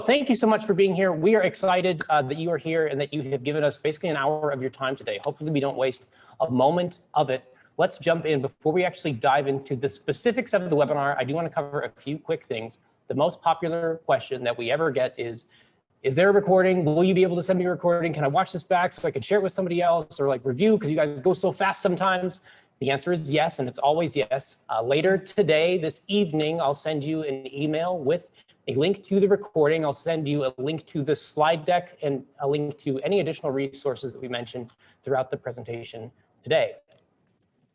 thank you so much for being here. We are excited that you are here and that you have given us basically an hour of your time today. Hopefully we don't waste a moment of it. Let's jump in. Before we actually dive into the specifics of the webinar, I do want to cover a few quick things. The most popular question that we ever get is there a recording? Will you be able to send me a recording? Can I watch this back so I can share it with somebody else or like review, because you guys go so fast sometimes? The answer is yes, and it's always yes. Later today, this evening, I'll send you an email with a link to the recording. I'll send you a link to the slide deck and a link to any additional resources that we mentioned throughout the presentation today.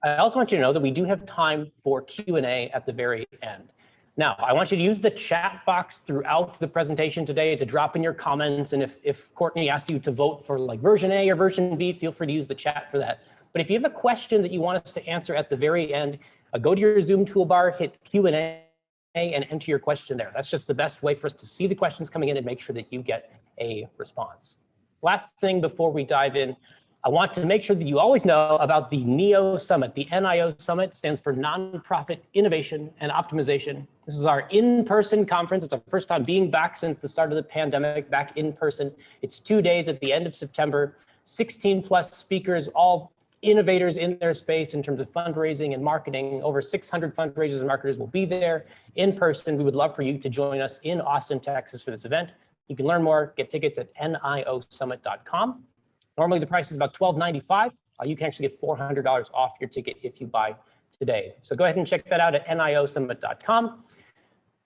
I also want you to know that we do have time for Q&A at the very end. Now, I want you to use the chat box throughout the presentation today to drop in your comments. And if Courtney asks you to vote for like version A or version B, feel free to use the chat for that. But if you have a question that you want us to answer at the very end, go to your Zoom toolbar, hit Q&A, and enter your question there. That's just the best way for us to see the questions coming in and make sure that you get a response. Last thing before we dive in, I want to make sure that you always know about the NEO Summit. The NIO Summit stands for Nonprofit Innovation and Optimization. This is our in-person conference. It's our first time being back since the start of the pandemic, back in person. It's 2 days at the end of September, 16 plus speakers, all innovators in their space in terms of fundraising and marketing. Over 600 fundraisers and marketers will be there in person. We would love for you to join us in Austin, Texas for this event. You can learn more, get tickets at niosummit.com. Normally the price is about $12.95. You can actually get $400 off your ticket if you buy today. So go ahead and check that out at niosummit.com.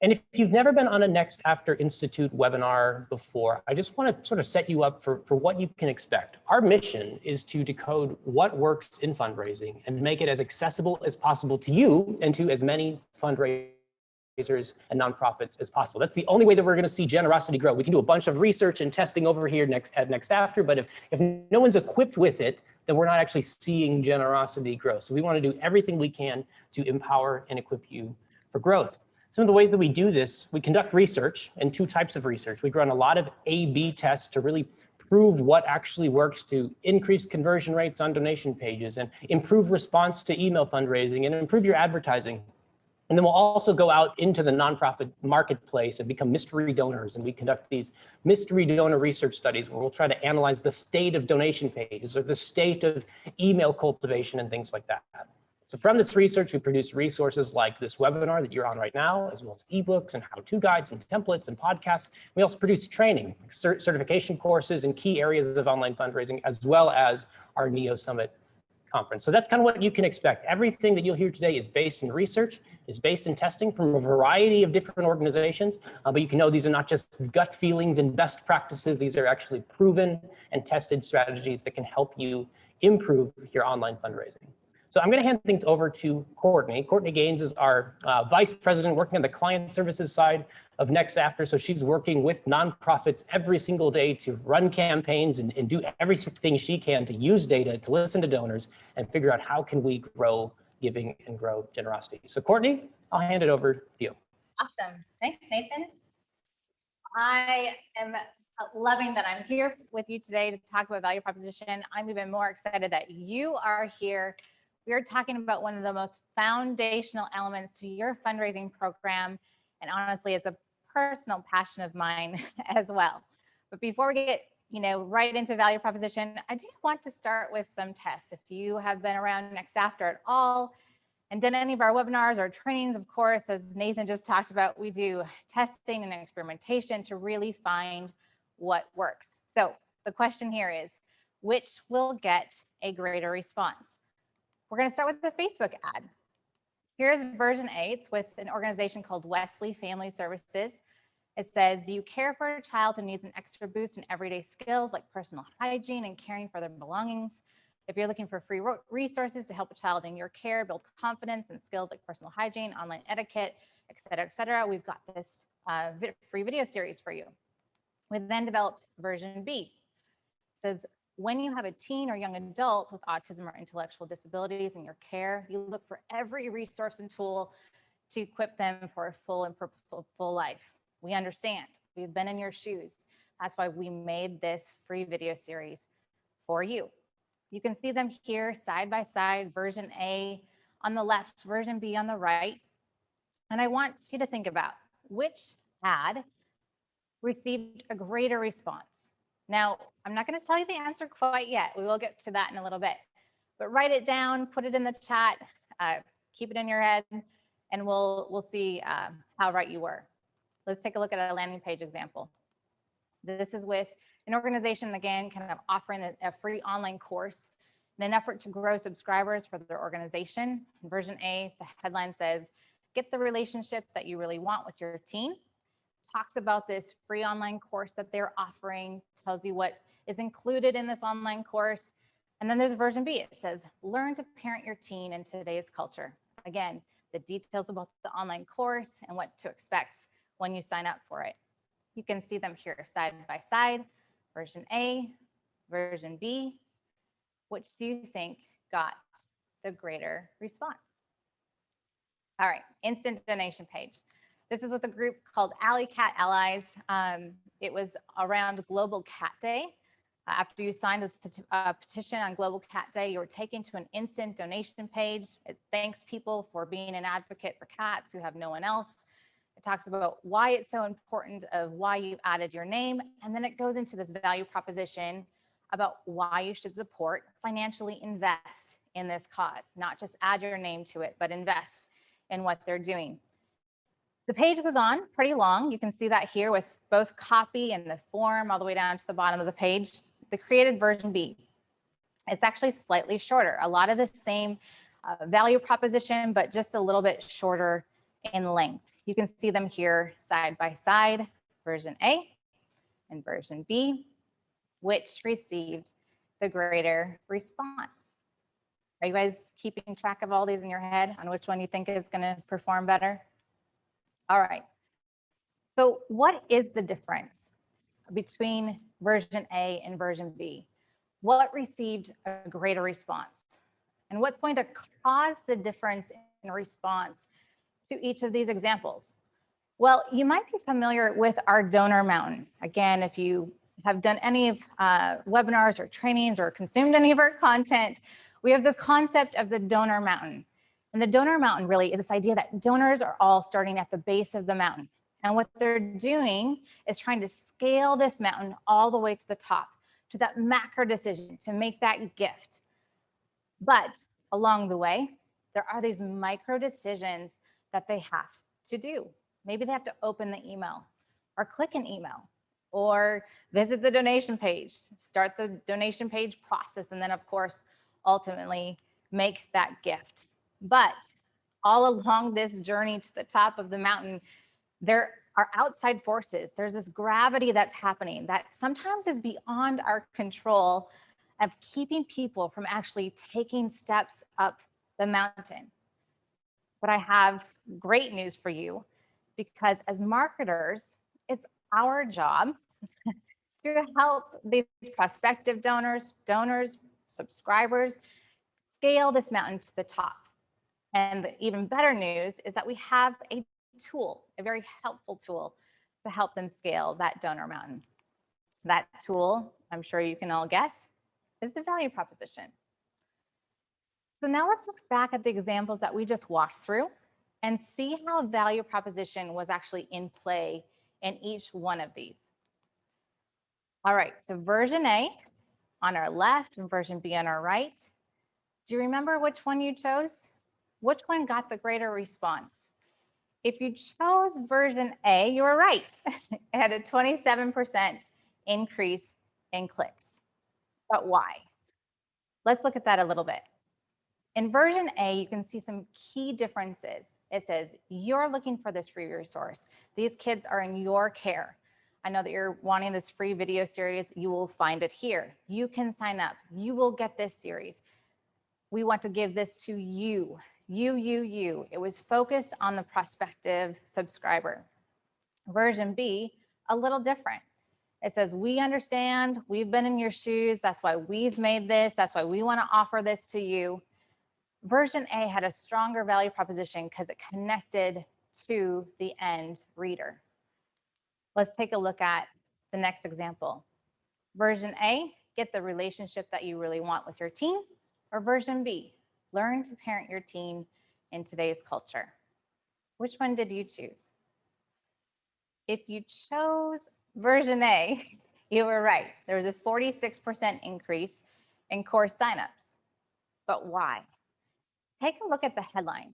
And if you've never been on a Next After Institute webinar before, I just want to sort of set you up for what you can expect. Our mission is to decode what works in fundraising and make it as accessible as possible to you and to as many fundraisers and nonprofits as possible. That's the only way that we're going to see generosity grow. We can do a bunch of research and testing over here at Next After, but if no one's equipped with it, then we're not actually seeing generosity grow. So we want to do everything we can to empower and equip you for growth. Some of the ways that we do this, we conduct research, and 2 types of research. We run a lot of A/B tests to really prove what actually works to increase conversion rates on donation pages and improve response to email fundraising and improve your advertising. And then we'll also go out into the nonprofit marketplace and become mystery donors. And we conduct these mystery donor research studies where we'll try to analyze the state of donation pages or the state of email cultivation and things like that. So from this research, we produce resources like this webinar that you're on right now, as well as ebooks and how-to guides and templates and podcasts. We also produce training, certification courses in key areas of online fundraising, as well as our NEO Summit conference. So that's kind of what you can expect. Everything that you'll hear today is based in research, is based in testing from a variety of different organizations, but you can know these are not just gut feelings and best practices. These are actually proven and tested strategies that can help you improve your online fundraising. So I'm going to hand things over to Courtney. Courtney Gaines is our vice president working on the client services side of Next After. So she's working with nonprofits every single day to run campaigns and do everything she can to use data, to listen to donors and figure out how can we grow giving and grow generosity. So Courtney, I'll hand it over to you. Awesome. Thanks, Nathan. I am loving that I'm here with you today to talk about value proposition. I'm even more excited that you are here. We are talking about one of the most foundational elements to your fundraising program. And honestly, it's a personal passion of mine as well. But before we get right into value proposition, I do want to start with some tests. If you have been around Next After at all and done any of our webinars or trainings, of course, as Nathan just talked about, we do testing and experimentation to really find what works. So the question here is, which will get a greater response? We're going to start with the Facebook ad. Here's version A. It's with an organization called Wesley Family Services. It says, do you care for a child who needs an extra boost in everyday skills like personal hygiene and caring for their belongings? If you're looking for free resources to help a child in your care build confidence and skills like personal hygiene, online etiquette, et cetera, we've got this free video series for you. We then developed version B. It says, when you have a teen or young adult with autism or intellectual disabilities in your care, you look for every resource and tool to equip them for a full and purposeful life. We understand. We've been in your shoes. That's why we made this free video series for you. You can see them here side by side, version A on the left, version B on the right. And I want you to think about which ad received a greater response? Now, I'm not going to tell you the answer quite yet. We will get to that in a little bit, but write it down, put it in the chat, keep it in your head, and we'll see how right you were. Let's take a look at a landing page example. This is with an organization, again, kind of offering a free online course in an effort to grow subscribers for their organization. In version A, the headline says, "Get the relationship that you really want with your team." Talks about this free online course that they're offering, tells you what is included in this online course. And then there's version B. It says, "Learn to parent your teen in today's culture." Again, the details about the online course and what to expect when you sign up for it. You can see them here side by side, version A, version B. Which do you think got the greater response? All right, instant donation page. This is with a group called Alley Cat Allies. It was around Global Cat Day. After you signed this petition on Global Cat Day, you were taken to an instant donation page. It thanks people for being an advocate for cats who have no one else. It talks about why it's so important, of why you added your name, and then it goes into this value proposition about why you should support, financially invest in this cause, not just add your name to it, but invest in what they're doing. The page goes on pretty long. You can see that here with both copy and the form all the way down to the bottom of the page. The created version B, it's actually slightly shorter. A lot of the same value proposition, but just a little bit shorter in length. You can see them here side by side, version A and version B, which received the greater response. Are you guys keeping track of all these in your head on which one you think is going to perform better? All right. So what is the difference between version A and version B? What received a greater response? And what's going to cause the difference in response to each of these examples? Well, you might be familiar with our donor mountain. Again, if you have done any of webinars or trainings or consumed any of our content, we have this concept of the donor mountain. And the donor mountain really is this idea that donors are all starting at the base of the mountain. And what they're doing is trying to scale this mountain all the way to the top, to that macro decision, to make that gift. But along the way, there are these micro decisions that they have to do. Maybe they have to open the email or click an email or visit the donation page, start the donation page process, and then of course, ultimately make that gift. But all along this journey to the top of the mountain, there are outside forces. There's this gravity that's happening that sometimes is beyond our control of keeping people from actually taking steps up the mountain. But I have great news for you, because as marketers, it's our job to help these prospective donors, subscribers, scale this mountain to the top. And the even better news is that we have a tool, a very helpful tool to help them scale that donor mountain. That tool, I'm sure you can all guess, is the value proposition. So now let's look back at the examples that we just walked through and see how value proposition was actually in play in each one of these. All right, so version A on our left and version B on our right. Do you remember which one you chose? Which one got the greater response? If you chose version A, you were right. It had a 27% increase in clicks. But why? Let's look at that a little bit. In version A, you can see some key differences. It says, you're looking for this free resource. These kids are in your care. I know that you're wanting this free video series. You will find it here. You can sign up. You will get this series. We want to give this to you. You. It was focused on the prospective subscriber. Version B, a little different. It says, we understand, we've been in your shoes. That's why we've made this. That's why we want to offer this to you. Version A had a stronger value proposition because it connected to the end reader. Let's take a look at the next example. Version A, get the relationship that you really want with your teen. Or version B, learn to parent your teen in today's culture. Which one did you choose? If you chose version A, you were right. There was a 46% increase in course signups. But why? Take a look at the headline.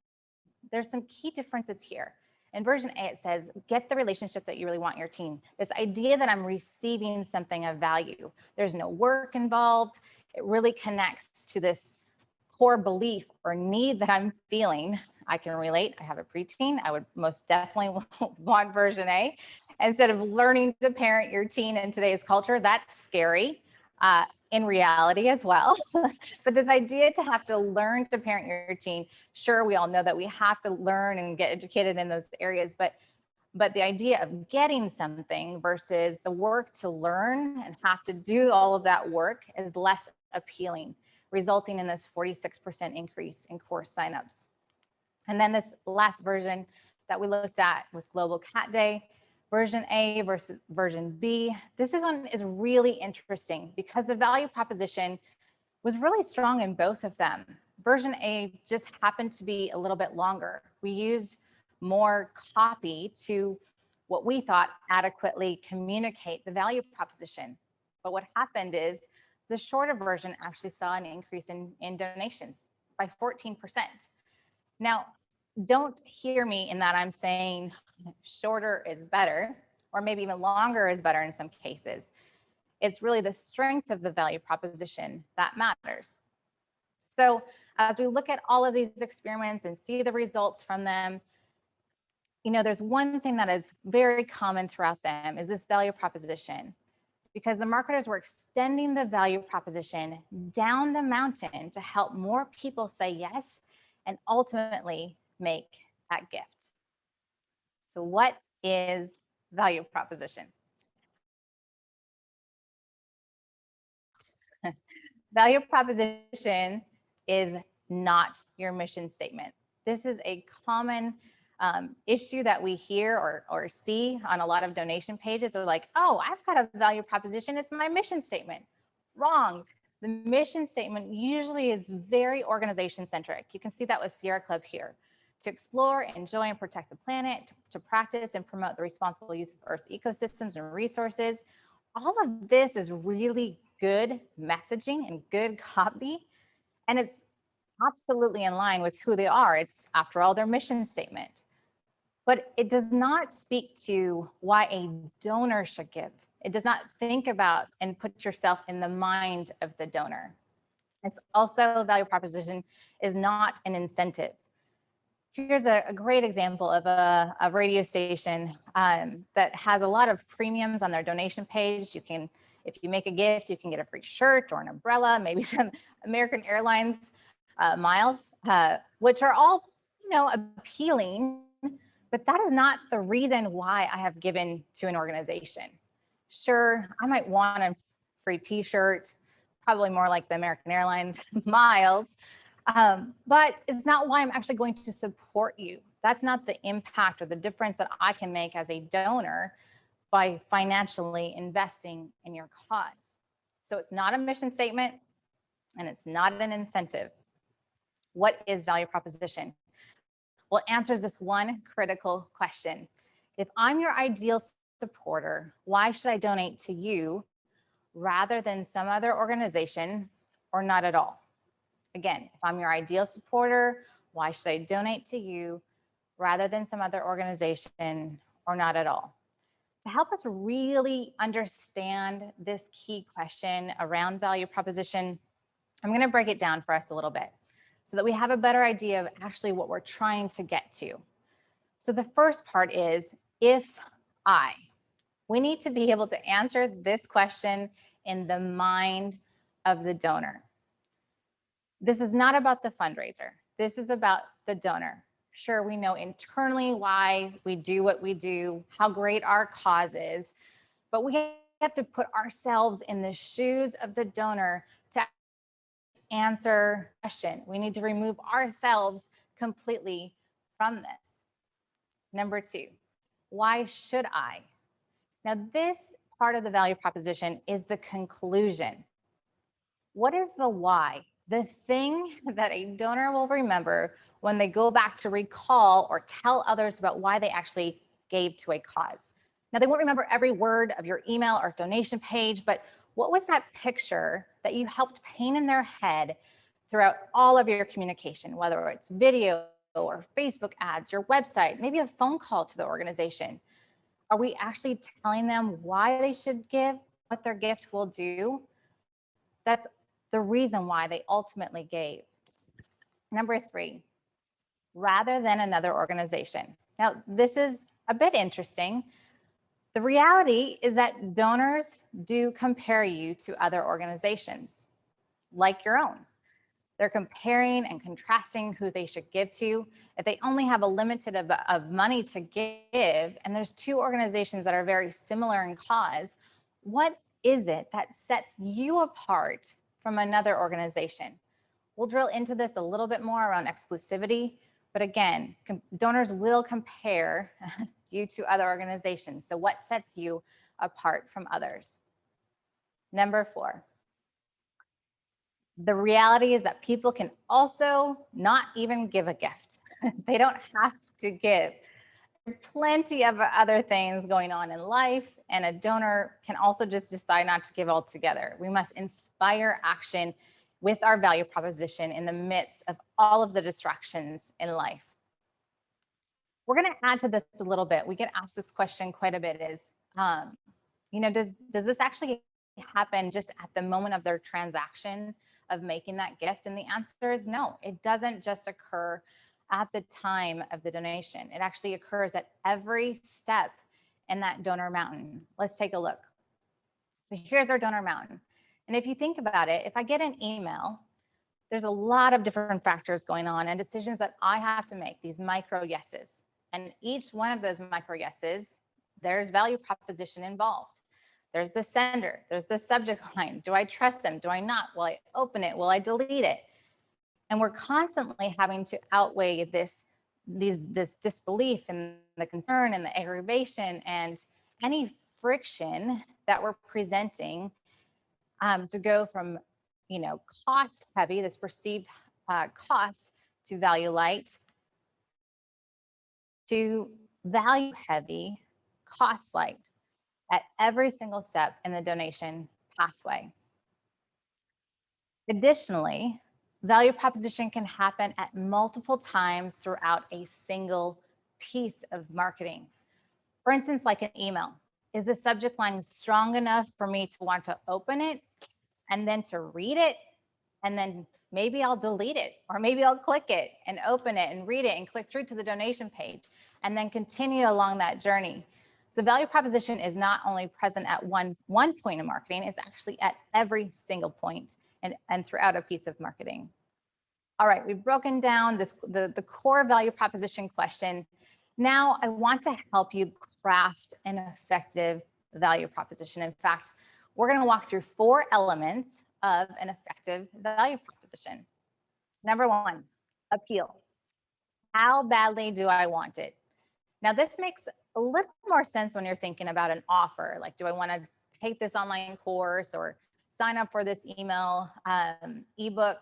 There's some key differences here. In version A, it says, get the relationship that you really want in your teen. This idea that I'm receiving something of value. There's no work involved. It really connects to this core belief or need that I'm feeling. I can relate. I have a preteen. I would most definitely want version A. Instead of learning to parent your teen in today's culture, that's scary. In reality as well. But this idea to have to learn to parent your teen, sure, we all know that we have to learn and get educated in those areas, but the idea of getting something versus the work to learn and have to do all of that work is less appealing, resulting in this 46% increase in course signups. And then this last version that we looked at with Global Cat Day, version A versus version B. This one is really interesting because the value proposition was really strong in both of them. Version A just happened to be a little bit longer. We used more copy to what we thought adequately communicate the value proposition. But what happened is the shorter version actually saw an increase in donations by 14%. Now, don't hear me in that I'm saying shorter is better, or maybe even longer is better in some cases. It's really the strength of the value proposition that matters. So as we look at all of these experiments and see the results from them, you know, there's one thing that is very common throughout them is this value proposition, because the marketers were extending the value proposition down the mountain to help more people say yes and ultimately make that gift. So what is value proposition? Value proposition is not your mission statement. This is a common issue that we hear or see on a lot of donation pages. They're like, oh, I've got a value proposition. It's my mission statement. Wrong. The mission statement usually is very organization centric. You can see that with Sierra Club here. To explore, enjoy, and protect the planet, to practice and promote the responsible use of Earth's ecosystems and resources. All of this is really good messaging and good copy, and it's absolutely in line with who they are. It's, after all, their mission statement. But it does not speak to why a donor should give. It does not think about and put yourself in the mind of the donor. It's also, value proposition is not an incentive. Here's a great example of a radio station that has a lot of premiums on their donation page. You can, if you make a gift, you can get a free shirt or an umbrella, maybe some American Airlines miles, which are all, you know, appealing, but that is not the reason why I have given to an organization. Sure, I might want a free t-shirt, probably more like the American Airlines miles, but it's not why I'm actually going to support you. That's not the impact or the difference that I can make as a donor by financially investing in your cause. So it's not a mission statement and it's not an incentive. What is value proposition? Well, it answers this one critical question. If I'm your ideal supporter, why should I donate to you rather than some other organization or not at all? Again, if I'm your ideal supporter, why should I donate to you rather than some other organization or not at all? To help us really understand this key question around value proposition, I'm going to break it down for us a little bit so that we have a better idea of actually what we're trying to get to. So the first part is, if I. We need to be able to answer this question in the mind of the donor. This is not about the fundraiser. This is about the donor. Sure, we know internally why we do what we do, how great our cause is, but we have to put ourselves in the shoes of the donor to answer the question. We need to remove ourselves completely from this. Number two, why should I? Now, this part of the value proposition is the conclusion. What is the why? The thing that a donor will remember when they go back to recall or tell others about why they actually gave to a cause. Now, they won't remember every word of your email or donation page, but what was that picture that you helped paint in their head throughout all of your communication, whether it's video or Facebook ads, your website, maybe a phone call to the organization? Are we actually telling them why they should give, what their gift will do? That's the reason why they ultimately gave. Number 3, rather than another organization. Now, this is a bit interesting. The reality is that donors do compare you to other organizations like your own. They're comparing and contrasting who they should give to. If they only have a limited of money to give, and there's 2 organizations that are very similar in cause, what is it that sets you apart from another organization? We'll drill into this a little bit more around exclusivity, but again, donors will compare you to other organizations. So what sets you apart from others? Number 4, the reality is that people can also not even give a gift. They don't have to give. There are plenty of other things going on in life, and a donor can also just decide not to give altogether. We must inspire action with our value proposition in the midst of all of the distractions in life. We're going to add to this a little bit. We get asked this question quite a bit is, does this actually happen just at the moment of their transaction of making that gift? And the answer is no, it doesn't just occur at the time of the donation. It actually occurs at every step in that donor mountain. Let's take a look. So here's our donor mountain. And if you think about it, if I get an email, there's a lot of different factors going on and decisions that I have to make, these micro yeses. And each one of those micro yeses, there's value proposition involved. There's the sender, there's the subject line. Do I trust them? Do I not? Will I open it? Will I delete it? And we're constantly having to outweigh this disbelief and the concern and the aggravation and any friction that we're presenting to go from, cost heavy, this perceived cost, to value light, to value heavy, cost light at every single step in the donation pathway. Additionally, value proposition can happen at multiple times throughout a single piece of marketing. For instance, like an email. Is the subject line strong enough for me to want to open it and then to read it? And then maybe I'll delete it, or maybe I'll click it and open it and read it and click through to the donation page and then continue along that journey. So value proposition is not only present at one point in marketing, it's actually at every single point and throughout a piece of marketing. All right, we've broken down the core value proposition question. Now I want to help you craft an effective value proposition. In fact, we're going to walk through 4 elements of an effective value proposition. Number 1, appeal. How badly do I want it? Now, this makes a little more sense when you're thinking about an offer. Like, do I want to take this online course or sign up for this email ebook?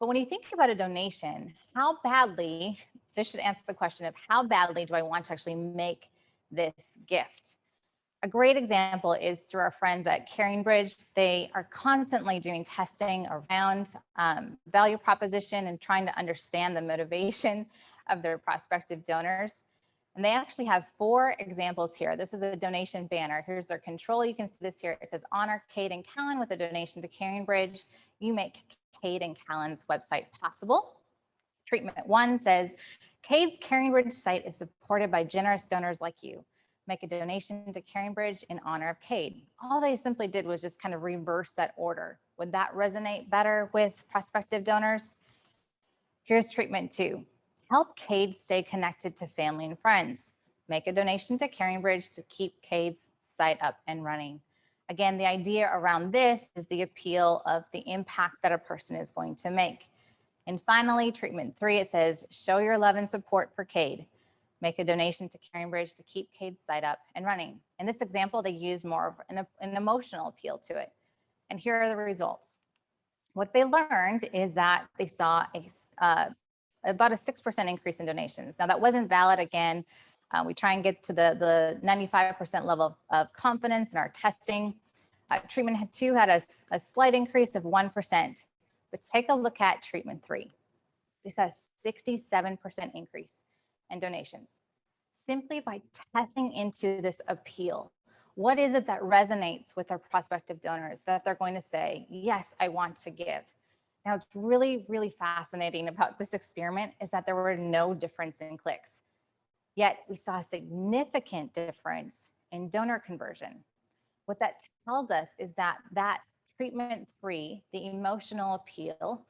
But when you think about a donation, how badly, this should answer the question of how badly do I want to actually make this gift? A great example is through our friends at CaringBridge. They are constantly doing testing around value proposition and trying to understand the motivation of their prospective donors. And they actually have 4 examples here. This is a donation banner. Here's their control. You can see this here. It says, honor Cade and Callan with a donation to CaringBridge. You make Cade and Callan's website possible. Treatment 1 says, Cade's CaringBridge site is supported by generous donors like you. Make a donation to CaringBridge in honor of Cade. All they simply did was just kind of reverse that order. Would that resonate better with prospective donors? Here's treatment 2. Help Cade stay connected to family and friends. Make a donation to CaringBridge to keep Cade's site up and running. Again, the idea around this is the appeal of the impact that a person is going to make. And finally, treatment 3, it says, show your love and support for Cade. Make a donation to CaringBridge to keep Cade's site up and running. In this example, they use more of an emotional appeal to it. And here are the results. What they learned is that they saw about a 6% increase in donations. Now that wasn't valid again We try and get to the 95% level of confidence in our testing. Treatment 2 had a slight increase of 1%, but take a look at treatment 3. This has 67% increase in donations, simply by testing into this appeal. What is it that resonates with our prospective donors that they're going to say, yes, I want to give? Now, what's really, really fascinating about this experiment is that there were no difference in clicks. Yet we saw a significant difference in donor conversion. What that tells us is that treatment 3, the emotional appeal,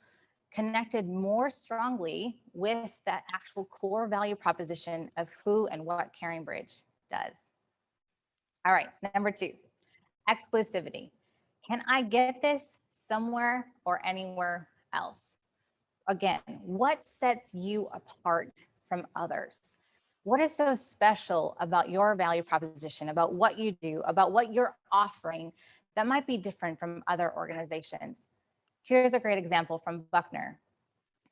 connected more strongly with that actual core value proposition of who and what CaringBridge does. All right, number 2, exclusivity. Can I get this somewhere or anywhere else? Again, what sets you apart from others? What is so special about your value proposition, about what you do, about what you're offering that might be different from other organizations? Here's a great example from Buckner.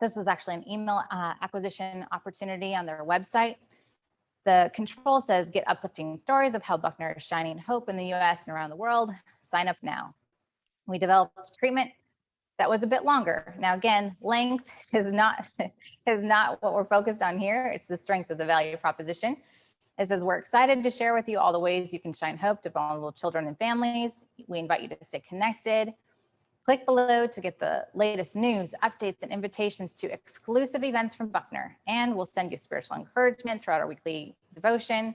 This is actually an email acquisition opportunity on their website. The control says, get uplifting stories of how Buckner is shining hope in the US and around the world. Sign up now. We developed a treatment that was a bit longer. Now, again, length is not what we're focused on here. It's the strength of the value proposition. It says, we're excited to share with you all the ways you can shine hope to vulnerable children and families. We invite you to stay connected. Click below to get the latest news, updates, and invitations to exclusive events from Buckner. And we'll send you spiritual encouragement throughout our weekly devotion.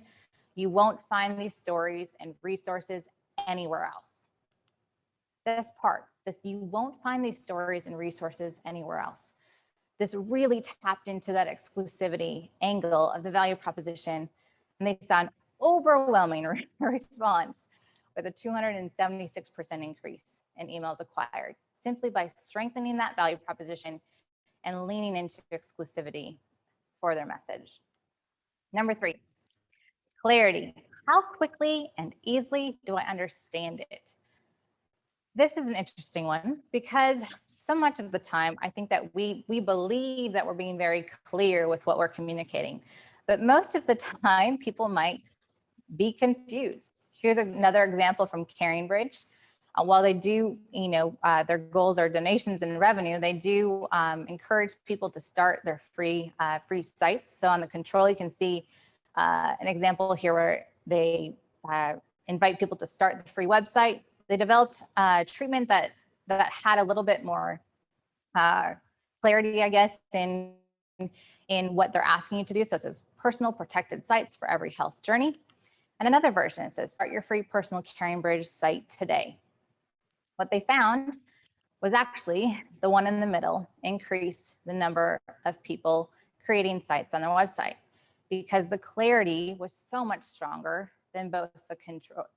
You won't find these stories and resources anywhere else. This part, you won't find these stories and resources anywhere else. This really tapped into that exclusivity angle of the value proposition, and they saw an overwhelming response with a 276% increase in emails acquired, simply by strengthening that value proposition and leaning into exclusivity for their message. Number 3, clarity. How quickly and easily do I understand it? This is an interesting one because so much of the time, I think that we believe that we're being very clear with what we're communicating, but most of the time people might be confused. Here's another example from CaringBridge. While they do, their goals are donations and revenue, they do encourage people to start their free sites. So on the control, you can see an example here where they invite people to start the free website. They developed a treatment that had a little bit more clarity, I guess, in what they're asking you to do. So it says personal protected sites for every health journey. And another version, it says start your free personal CaringBridge site today. What they found was actually the one in the middle increased the number of people creating sites on their website because the clarity was so much stronger than both the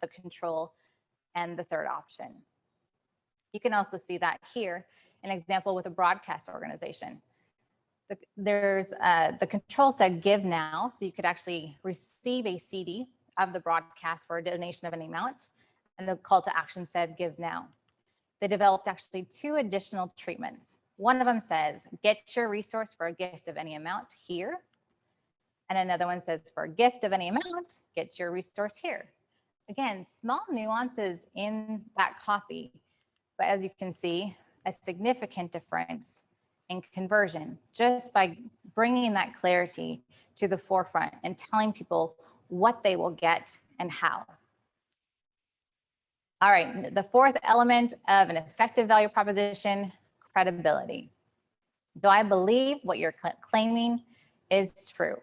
control and the third option. You can also see that here, an example with a broadcast organization. There's the control said give now, so you could actually receive a CD of the broadcast for a donation of any amount, and the call to action said give now. They developed actually 2 additional treatments. One of them says get your resource for a gift of any amount here, and another one says for a gift of any amount, get your resource here. Again, small nuances in that copy, but as you can see, a significant difference in conversion just by bringing that clarity to the forefront and telling people what they will get and how. All right, the 4th element of an effective value proposition, credibility. Do I believe what you're claiming is true?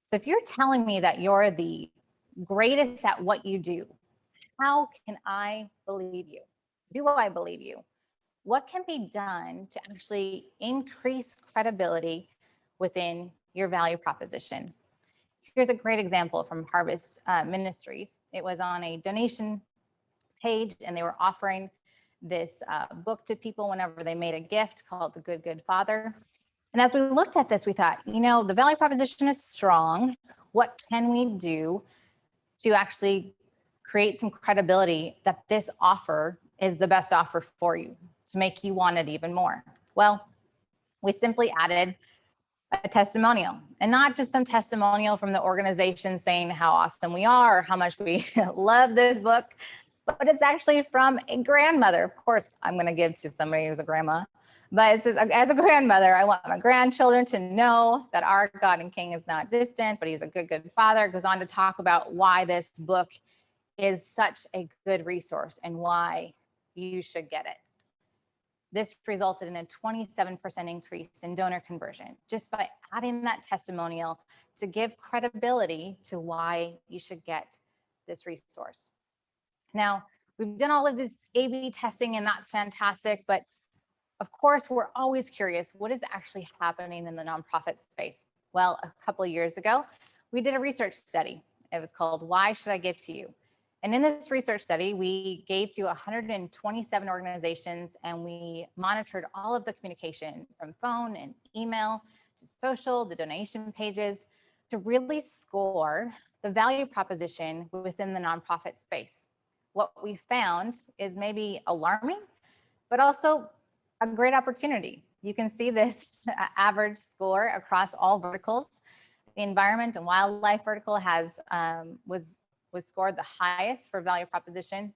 So if you're telling me that you're the greatest at what you do, how can I believe you? Do I believe you? What can be done to actually increase credibility within your value proposition? Here's a great example from Harvest Ministries. It was on a donation page, and they were offering this book to people whenever they made a gift called The Good Father. And as we looked at this, we thought, the value proposition is strong. What can we do to actually create some credibility that this offer is the best offer for you to make you want it even more? Well, we simply added a testimonial, and not just some testimonial from the organization saying how awesome we are or how much we love this book, but it's actually from a grandmother. Of course, I'm going to give to somebody who's a grandma, but it says, as a grandmother, I want my grandchildren to know that our God and King is not distant, but he's a good, good father. It goes on to talk about why this book is such a good resource and why you should get it. This resulted in a 27% increase in donor conversion just by adding that testimonial to give credibility to why you should get this resource. Now, we've done all of this A/B testing, and that's fantastic, but of course, we're always curious, what is actually happening in the nonprofit space? Well, a couple of years ago, we did a research study. It was called Why Should I Give to You? And in this research study, we gave to 127 organizations, and we monitored all of the communication from phone and email to social, the donation pages, to really score the value proposition within the nonprofit space. What we found is maybe alarming, but also a great opportunity. You can see this average score across all verticals. The environment and wildlife vertical was scored the highest for value proposition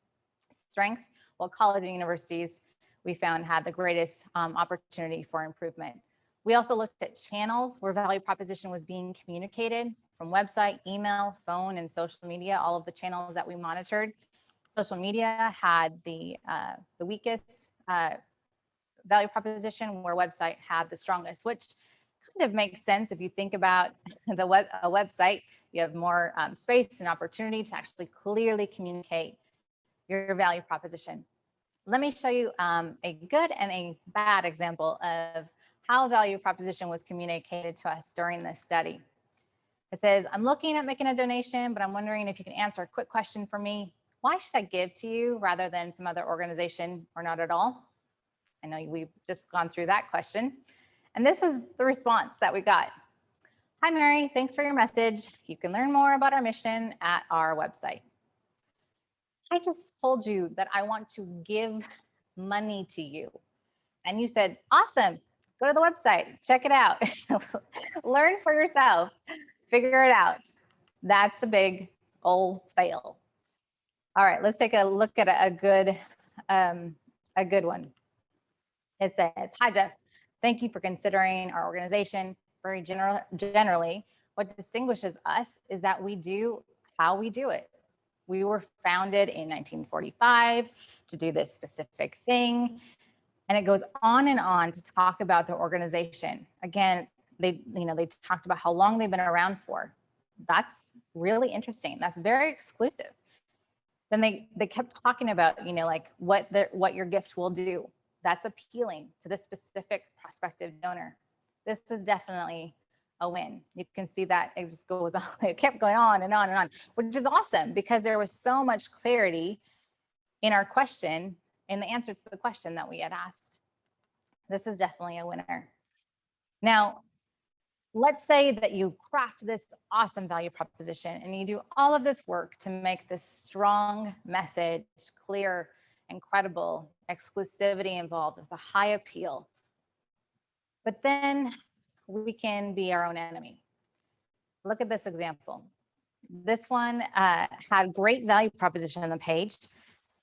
strength, while college and universities we found had the greatest opportunity for improvement. We also looked at channels where value proposition was being communicated, from website, email, phone, and social media, all of the channels that we monitored. Social media had the weakest value proposition, where website had the strongest, which kind of makes sense if you think about a website. You have more space and opportunity to actually clearly communicate your value proposition. Let me show you a good and a bad example of how value proposition was communicated to us during this study. It says, I'm looking at making a donation, but I'm wondering if you can answer a quick question for me. Why should I give to you rather than some other organization, or not at all? I know we've just gone through that question. And this was the response that we got. Hi, Mary, thanks for your message. You can learn more about our mission at our website. I just told you that I want to give money to you. And you said, awesome, go to the website, check it out. Learn for yourself, figure it out. That's a big old fail. All right, let's take a look at a good one. It says, hi, Jeff. Thank you for considering our organization. Very generally, what distinguishes us is that we do how we do it. We were founded in 1945 to do this specific thing. And it goes on and on to talk about the organization. Again, they talked about how long they've been around for. That's really interesting. That's very exclusive. Then they kept talking about, like what your gift will do. That's appealing to the specific prospective donor. This was definitely a win. You can see that it just goes on. It kept going on and on and on, which is awesome because there was so much clarity in our question, in the answer to the question that we had asked. This is definitely a winner. Now, let's say that you craft this awesome value proposition and you do all of this work to make this strong message clear and credible, exclusivity involved with a high appeal. But then we can be our own enemy. Look at this example. This one had great value proposition on the page.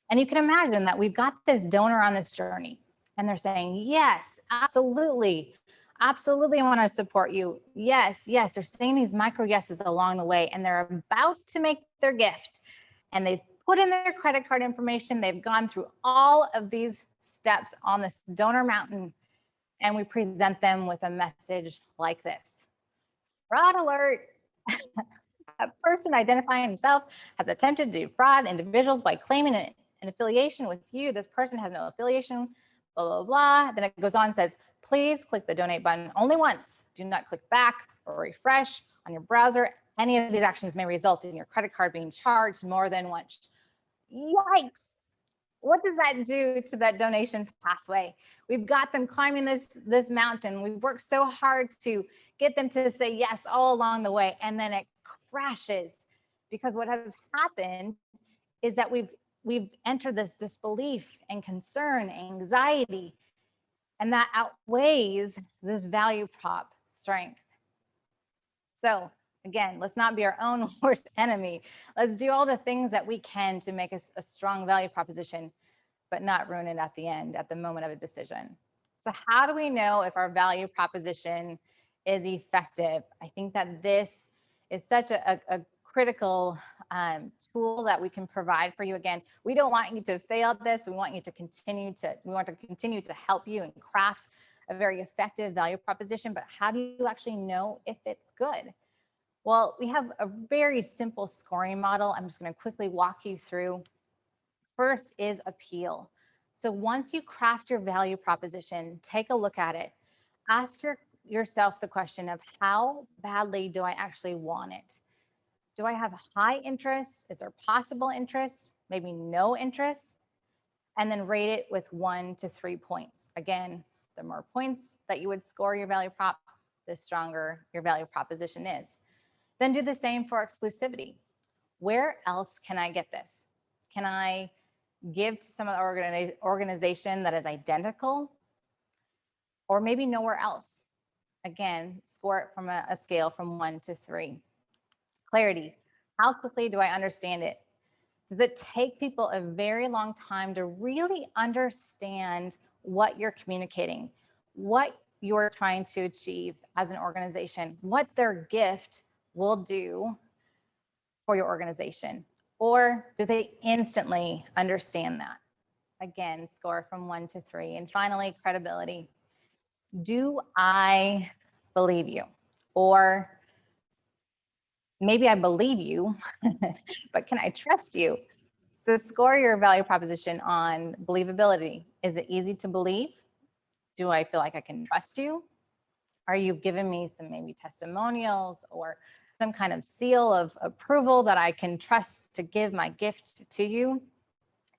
And you can imagine that we've got this donor on this journey and they're saying, yes, absolutely. Absolutely, I want to support you. Yes, yes. They're saying these micro yeses along the way, and they're about to make their gift. And they've put in their credit card information. They've gone through all of these steps on this donor mountain, and we present them with a message like this. Fraud alert. A person identifying himself has attempted to defraud individuals by claiming an affiliation with you. This person has no affiliation, blah, blah, blah. Then it goes on and says, please click the donate button only once. Do not click back or refresh on your browser. Any of these actions may result in your credit card being charged more than once. Yikes. What does that do to that donation pathway? We've got them climbing this mountain. We've worked so hard to get them to say yes all along the way, and then it crashes because what has happened is that we've entered this disbelief and concern, anxiety, and that outweighs this value prop strength. So again, let's not be our own worst enemy. Let's do all the things that we can to make us a strong value proposition, but not ruin it at the end, at the moment of a decision. So how do we know if our value proposition is effective? I think that this is such a critical tool that we can provide for you. Again, we don't want you to fail at this. We want to continue to help you and craft a very effective value proposition, but how do you actually know if it's good? Well, we have a very simple scoring model. I'm just going to quickly walk you through. First is appeal. So once you craft your value proposition, take a look at it. Ask yourself the question of how badly do I actually want it? Do I have high interest? Is there possible interest? Maybe no interest? And then rate it with 1 to 3 points. Again, the more points that you would score your value prop, the stronger your value proposition is. Then do the same for exclusivity. Where else can I get this? Can I give to some organization that is identical, or maybe nowhere else? Again, score it from a scale from 1 to 3. Clarity. How quickly do I understand it? Does it take people a very long time to really understand what you're communicating, what you're trying to achieve as an organization, what their gift will do for your organization? Or do they instantly understand that? Again, score from 1 to 3. And finally, credibility. Do I believe you? Or maybe I believe you, but can I trust you? So score your value proposition on believability. Is it easy to believe? Do I feel like I can trust you? Are you giving me some maybe testimonials or some kind of seal of approval that I can trust to give my gift to you?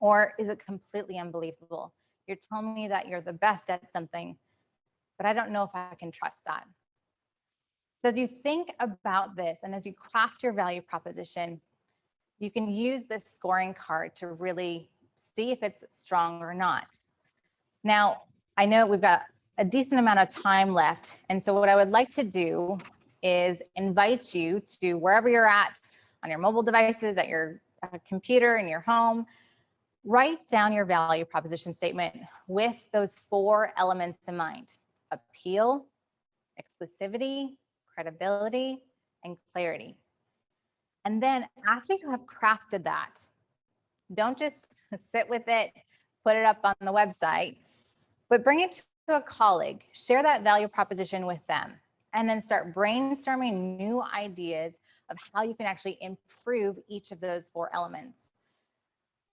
Or is it completely unbelievable? You're telling me that you're the best at something, but I don't know if I can trust that. So as you think about this and as you craft your value proposition, you can use this scoring card to really see if it's strong or not. Now, I know we've got a decent amount of time left. And so what I would like to do is invite you to wherever you're at on your mobile devices, at your computer, in your home, write down your value proposition statement with those 4 elements in mind: appeal, exclusivity, credibility, and clarity. And then after you have crafted that, don't just sit with it, put it up on the website, but bring it to a colleague, share that value proposition with them, and then start brainstorming new ideas of how you can actually improve each of those 4 elements.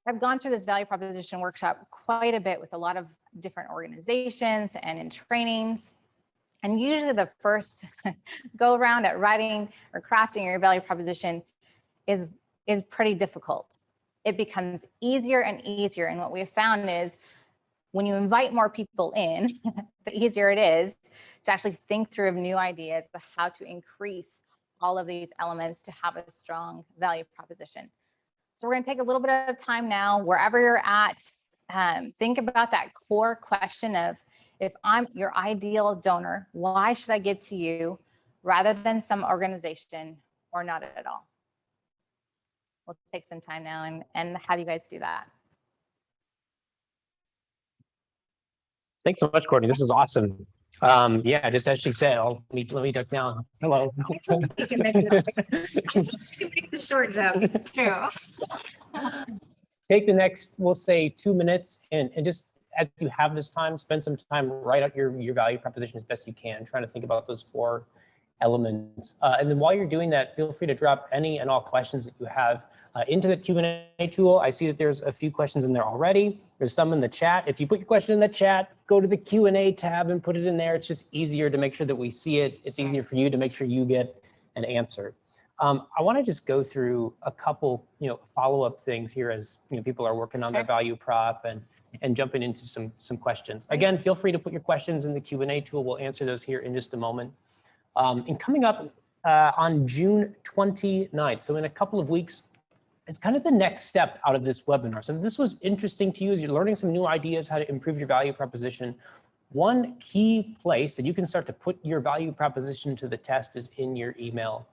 I've gone through this value proposition workshop quite a bit with a lot of different organizations and in trainings. And usually the first go around at writing or crafting your value proposition is pretty difficult. It becomes easier and easier. And what we have found is when you invite more people in, the easier it is to actually think through new ideas of how to increase all of these elements to have a strong value proposition. So we're going to take a little bit of time now, wherever you're at, think about that core question of, if I'm your ideal donor, why should I give to you rather than some organization or not at all? We'll take some time now and have you guys do that. Thanks so much, Courtney. This is awesome. Yeah, just as she said, let me duck down. Hello. You can make the short joke. It's true. Take the next, we'll say 2 minutes, and just as you have this time, spend some time, write out your value proposition as best you can, trying to think about those 4 elements. And then while you're doing that, feel free to drop any and all questions that you have into the Q&A tool. I see that there's a few questions in there already. There's some in the chat. If you put your question in the chat, go to the Q&A tab and put it in there. It's just easier to make sure that we see it. It's easier for you to make sure you get an answer. I want to just go through a couple, follow-up things here as people are working on their value prop and jumping into some questions. Again, feel free to put your questions in the Q&A tool. We'll answer those here in just a moment. And coming up on June 29th, so in a couple of weeks, it's kind of the next step out of this webinar. So if this was interesting to you as you're learning some new ideas how to improve your value proposition, one key place that you can start to put your value proposition to the test is in your email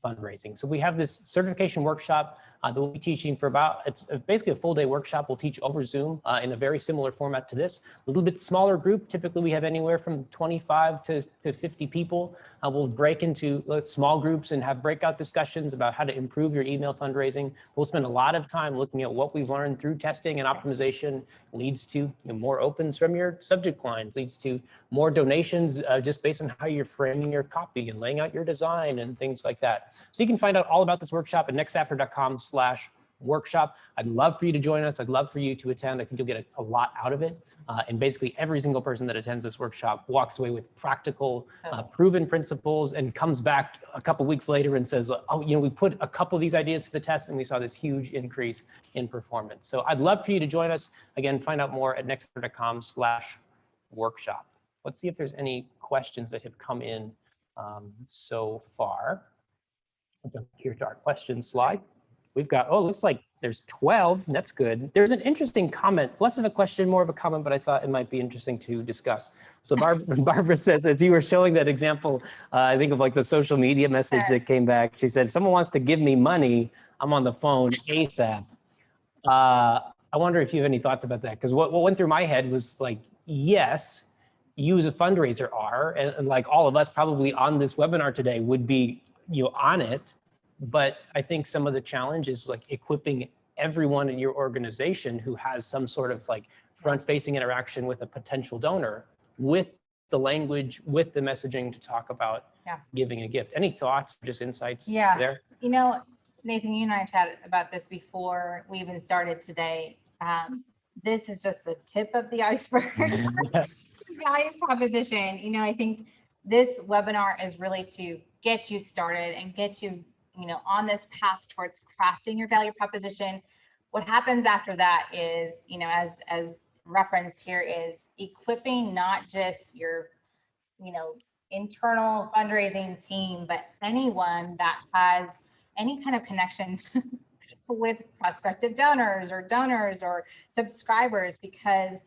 fundraising. So we have this certification workshop that we'll be teaching for it's basically a full day workshop. We'll teach over Zoom in a very similar format to this, a little bit smaller group. Typically we have anywhere from 25 to 50 people. We'll break into small groups and have breakout discussions about how to improve your email fundraising. We'll spend a lot of time looking at what we've learned through testing and optimization leads to more opens from your subject lines, leads to more donations just based on how you're framing your copy and laying out your design and things like that. So you can find out all about this workshop at nextafter.com/workshop. I'd love for you to join us. I'd love for you to attend. I think you'll get a lot out of it. And basically every single person that attends this workshop walks away with practical, proven principles and comes back a couple weeks later and says, oh, we put a couple of these ideas to the test and we saw this huge increase in performance. So I'd love for you to join us. Again, find out more at nextafter.com/workshop. Let's see if there's any questions that have come in so far. Here's our questions slide. We've got, looks like there's 12. That's good. There's an interesting comment, less of a question, more of a comment, but I thought it might be interesting to discuss. So Barbara says, as you were showing that example, I think of like the social media message that came back. She said, if someone wants to give me money, I'm on the phone ASAP. I wonder if you have any thoughts about that, because what went through my head was like, yes, you as a fundraiser are, and like all of us probably on this webinar today would be on it. But I think some of the challenge is like equipping everyone in your organization who has some sort of like front-facing interaction with a potential donor with the language, with the messaging to talk about giving a gift. Any thoughts, just insights there? Nathan, you and I chatted about this before we even started today. This is just the tip of the iceberg. Value proposition. I think this webinar is really to get you started and get you on this path towards crafting your value proposition. What happens after that is, as referenced here, is equipping not just your, internal fundraising team, but anyone that has any kind of connection with prospective donors or subscribers, because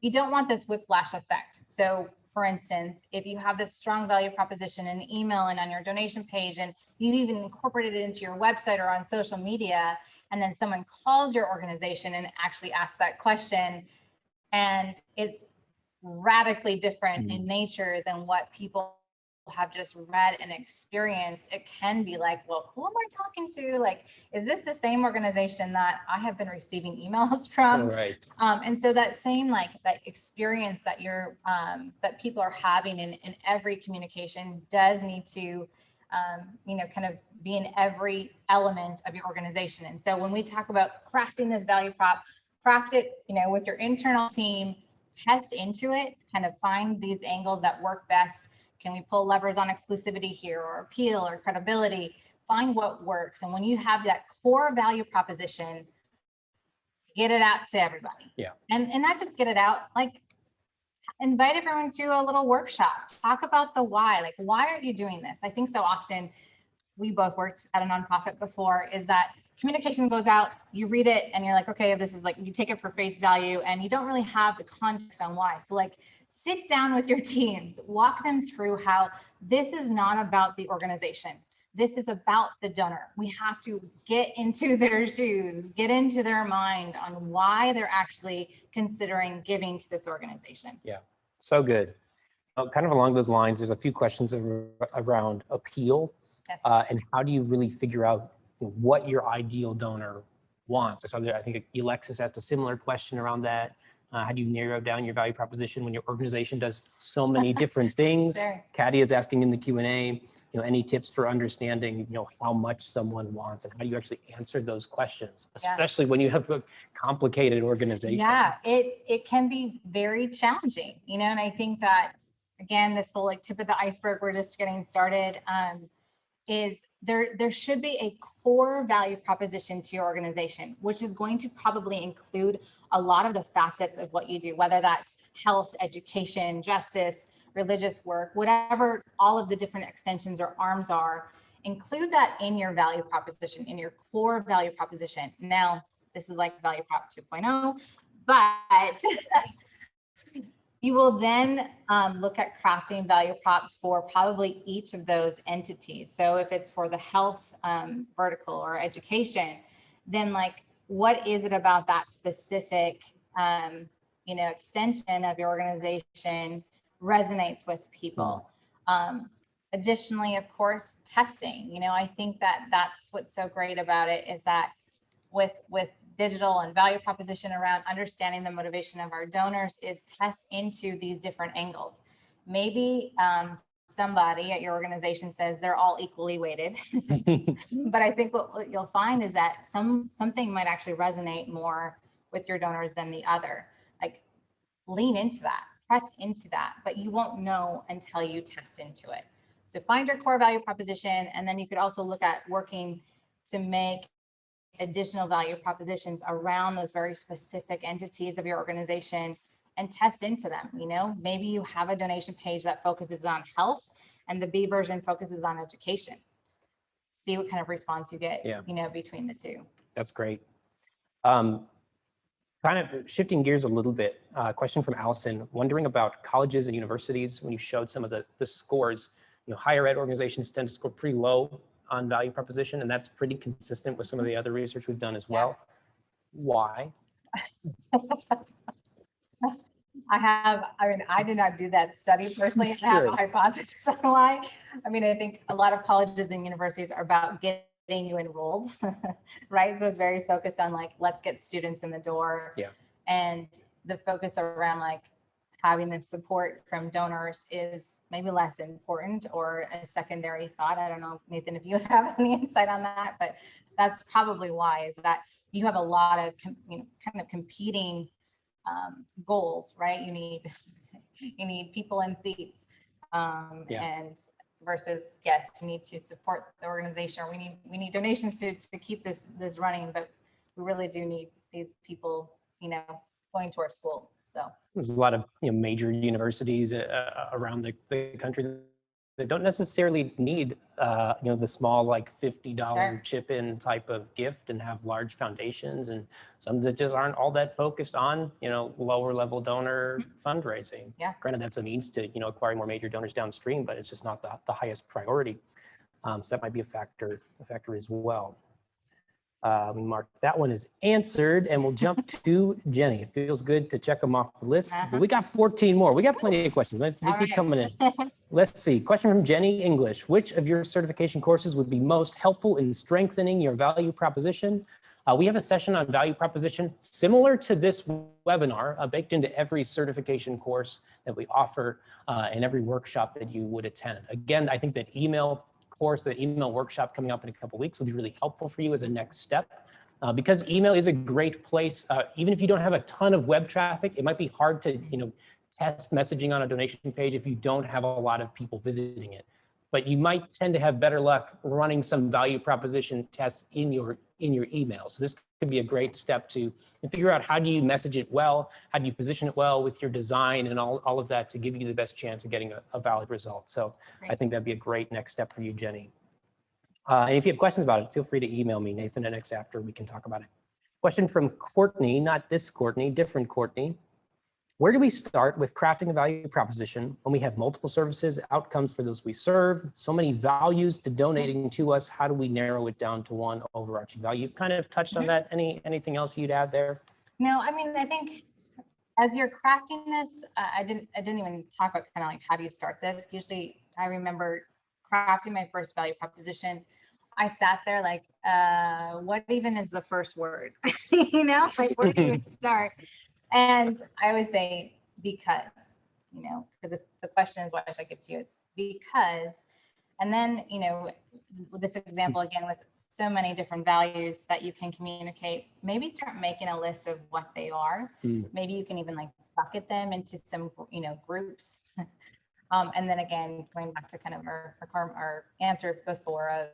you don't want this whiplash effect. So for instance, if you have this strong value proposition in email and on your donation page, and you even incorporated it into your website or on social media, and then someone calls your organization and actually asks that question, and it's radically different in nature than what people have just read and experienced, it can be like, well, who am I talking to? Like, is this the same organization that I have been receiving emails from? Right. And so that same, like that experience that that people are having in every communication does need to, kind of be in every element of your organization. And so when we talk about crafting this value prop, craft it, with your internal team, test into it, kind of find these angles that work best. Can we pull levers on exclusivity here, or appeal, or credibility? Find what works. And when you have that core value proposition, get it out to everybody. Yeah. And not just get it out, like invite everyone to a little workshop. Talk about the why. Like, why are you doing this? I think so often, we both worked at a nonprofit before, is that communication goes out, you read it, and you're like, okay, this is like, you take it for face value, and you don't really have the context on why. So like, sit down with your teams, walk them through how this is not about the organization. This is about the donor. We have to get into their shoes, get into their mind on why they're actually considering giving to this organization. Yeah, so good. Kind of along those lines, there's a few questions around appeal. Yes. And how do you really figure out what your ideal donor wants? I think Alexis asked a similar question around that. How do you narrow down your value proposition when your organization does so many different things? Sure. Caddy is asking in the Q&A, any tips for understanding, how much someone wants, and how do you actually answer those questions, especially when you have a complicated organization? Yeah, it can be very challenging, and I think that, again, this whole like tip of the iceberg, we're just getting started, is there should be a core value proposition to your organization, which is going to probably include a lot of the facets of what you do, whether that's health, education, justice, religious work, whatever all of the different extensions or arms are. Include that in your value proposition, in your core value proposition. Now, this is like value prop 2.0, but You will then look at crafting value props for probably each of those entities. So if it's for the health vertical or education, then like, what is it about that specific, extension of your organization resonates with people? Additionally, of course, testing. I think that that's what's so great about it is that with digital and value proposition around understanding the motivation of our donors is test into these different angles. Maybe somebody at your organization says they're all equally weighted, but I think what you'll find is that something might actually resonate more with your donors than the other. Like, lean into that, press into that, but you won't know until you test into it. So find your core value proposition, and then you could also look at working to make additional value propositions around those very specific entities of your organization and test into them. Maybe you have a donation page that focuses on health and the B version focuses on education. See what kind of response you get, between the two. That's great. Kind of shifting gears a little bit, question from Allison, wondering about colleges and universities. When you showed some of the scores, higher ed organizations tend to score pretty low on value proposition, and that's pretty consistent with some of the other research we've done as well. Why? I did not do that study personally. I have a hypothesis on why. I think a lot of colleges and universities are about getting you enrolled, right? So it's very focused on like, let's get students in the door. Yeah. And the focus around like having this support from donors is maybe less important or a secondary thought. I don't know, Nathan, if you have any insight on that, but that's probably why, is that you have a lot of kind of competing goals, right? You need people in seats, and versus yes, you need to support the organization, or we need donations to keep this running, but we really do need these people, going to our school. So there's a lot of major universities around the country that don't necessarily need the small like $50 chip in type of gift and have large foundations, and some that just aren't all that focused on lower level donor fundraising. Yeah. Granted, that's a means to acquiring more major donors downstream, but it's just not the highest priority. So that might be a factor as well. We mark that one as answered, and we'll jump to Jenny. It feels good to check them off the list, but we got 14 more. We got plenty of questions. They keep coming in. Let's see. Question from Jenny English. Which of your certification courses would be most helpful in strengthening your value proposition? We have a session on value proposition similar to this webinar, baked into every certification course that we offer and every workshop that you would attend. Again, I think that email workshop coming up in a couple of weeks will be really helpful for you as a next step, because email is a great place. Even if you don't have a ton of web traffic, it might be hard to test messaging on a donation page if you don't have a lot of people visiting it. But you might tend to have better luck running some value proposition tests in your email. So this could be a great step to figure out, how do you message it well, how do you position it well with your design and all of that to give you the best chance of getting a valid result. So great. I think that'd be a great next step for you, Jenny. And if you have questions about it, feel free to email me, Nathan at X after we can talk about it. Question from Courtney, not this Courtney, different Courtney. Where do we start with crafting a value proposition when we have multiple services, outcomes for those we serve, so many values to donating to us? How do we narrow it down to one overarching value? You've kind of touched on that. Anything else you'd add there? No, I think as you're crafting this, I didn't even talk about kind of like, how do you start this? Usually I remember crafting my first value proposition. I sat there like, what even is the first word? Like, where do you start? And I always say, because, because if the question is, what should I give to you? Is because, and then, this example again, with so many different values that you can communicate, maybe start making a list of what they are. Maybe you can even like bucket them into some, groups. And then again, going back to kind of our answer before of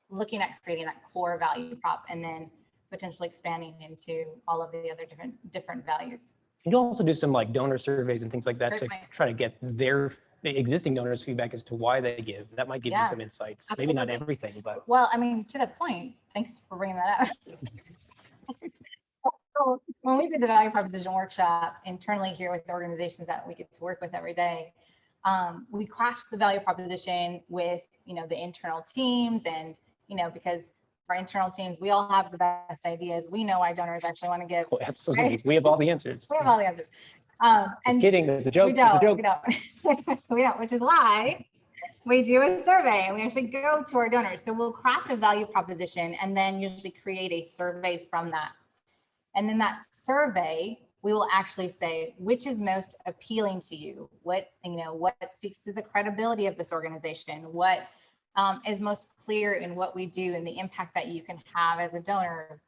looking at creating that core value prop and then potentially expanding into all of the other different values. You can also do some like donor surveys and things like that to try to get their existing donors' feedback as to why they give. That might give you some insights. Absolutely. Maybe not everything, but. Well, to the point, thanks for bringing that up. So when we did the value proposition workshop internally here with the organizations that we get to work with every day, we crafted the value proposition with, the internal teams and, because our internal teams, we all have the best ideas. We know why donors actually want to give. Oh, absolutely. Right? We have all the answers. We have all the answers. Just And kidding. It's a joke. we It's a joke. don't, which is why we do a survey and we actually go to our donors. So we'll craft a value proposition and then usually create a survey from that. And then that survey, we will actually say, which is most appealing to you? What speaks to the credibility of this organization? What is most clear in what we do and the impact that you can have as a donor?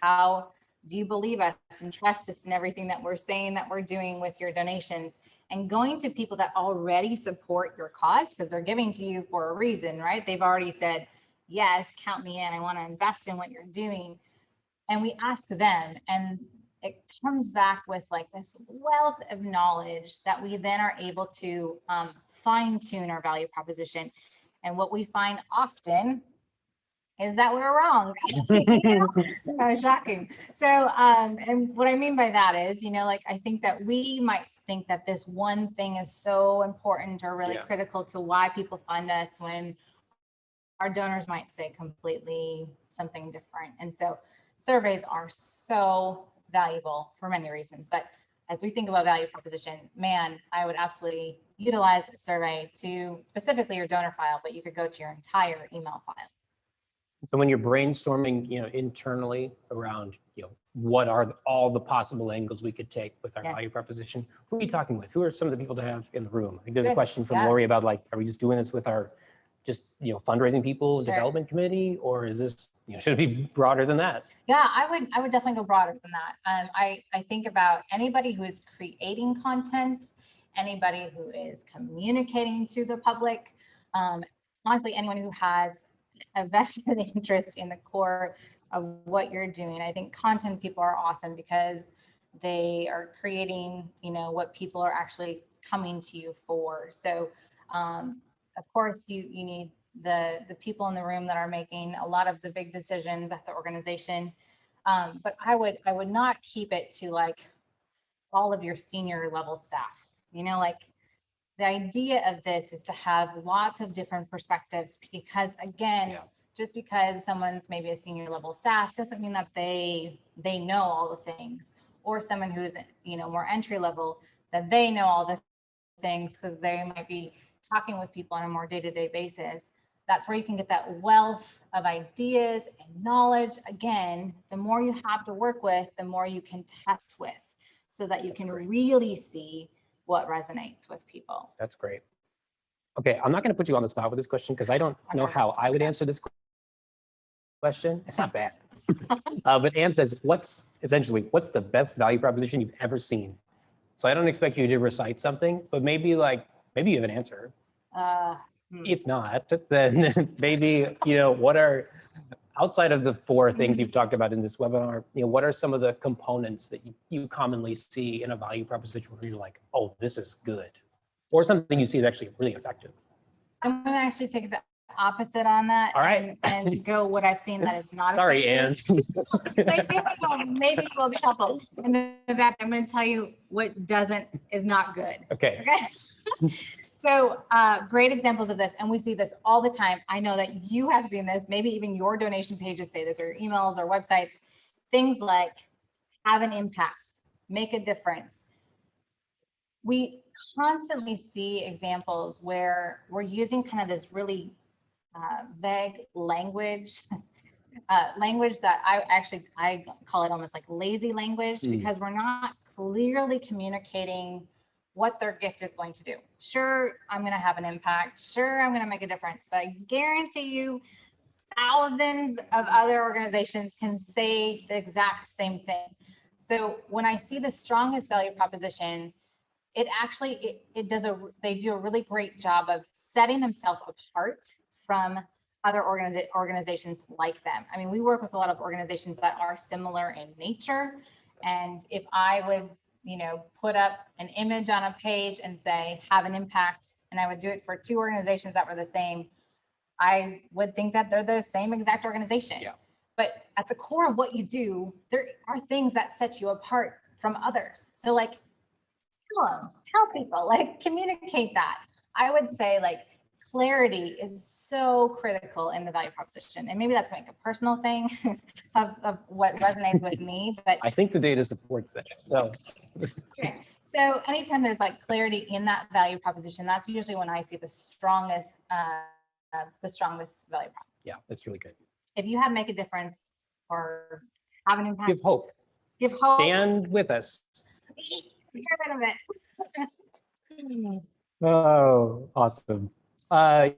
How do you believe us and trust us in everything that we're saying that we're doing with your donations? And going to people that already support your cause, because they're giving to you for a reason, right? They've already said, yes, count me in. I want to invest in what you're doing. And we ask them, and it comes back with like this wealth of knowledge that we then are able to fine tune our value proposition. And what we find often is that we're wrong. That was shocking. So, and what I mean by that is, I think that we might think that this one thing is so important or really critical to why people fund us when our donors might say completely something different. And so surveys are so valuable for many reasons. But as we think about value proposition, man, I would absolutely utilize a survey to specifically your donor file, but you could go to your entire email file. So when you're brainstorming, internally around, what are all the possible angles we could take with our value proposition, who are you talking with? Who are some of the people to have in the room? I think there's a question from Lori about like, are we just doing this with our fundraising people, development committee, or is this, should it be broader than that? Yeah, I would definitely go broader than that. I think about anybody who is creating content, anybody who is communicating to the public, honestly, anyone who has a vested interest in the core of what you're doing. I think content people are awesome because they are creating, what people are actually coming to you for. So, of course, you need the people in the room that are making a lot of the big decisions at the organization. But I would not keep it to like all of your senior level staff. The idea of this is to have lots of different perspectives because again, just because someone's maybe a senior level staff doesn't mean that they know all the things, or someone who's more entry level that they know all the things because they might be talking with people on a more day-to-day basis. That's where you can get that wealth of ideas and knowledge. Again, the more you have to work with, the more you can test with so that you can really see what resonates with people. That's great. Okay, I'm not going to put you on the spot with this question because I don't know how I would answer this question. It's not bad. But Anne says, what's the best value proposition you've ever seen? So I don't expect you to recite something, but maybe you have an answer. If not, then maybe, what are, outside of the four things you've talked about in this webinar, what are some of the components that you commonly see in a value proposition where you're like, oh, this is good, or something you see is actually really effective? I'm going to actually take the opposite on that. All right. and go what I've seen that is not Sorry, Anne. maybe it will be helpful. And in fact, I'm going to tell you what is not good. Okay. So great examples of this. And we see this all the time. I know that you have seen this, maybe even your donation pages say this, or your emails or websites, things like have an impact, make a difference. We constantly see examples where we're using kind of this really vague language, language that I call it almost like lazy language, because we're not clearly communicating what their gift is going to do. Sure, I'm going to have an impact. Sure, I'm going to make a difference, but I guarantee you thousands of other organizations can say the exact same thing. So when I see the strongest value proposition, it actually, they do a really great job of setting themselves apart from other organizations like them. I mean, we work with a lot of organizations that are similar in nature. And if I would, put up an image on a page and say, have an impact, and I would do it for two organizations that were the same, I would think that they're the same exact organization. Yeah. But at the core of what you do, there are things that set you apart from others. So like, tell people, like communicate that. I would say like clarity is so critical in the value proposition. And maybe that's like a personal thing of what resonates with me, but I think the data supports that. So okay. So anytime there's like clarity in that value proposition, that's usually when I see the strongest value prop. yeah, that's really good. If you have make a difference or have an impact, Give hope. give hope. Stand with us. Get rid of it. Oh, awesome. A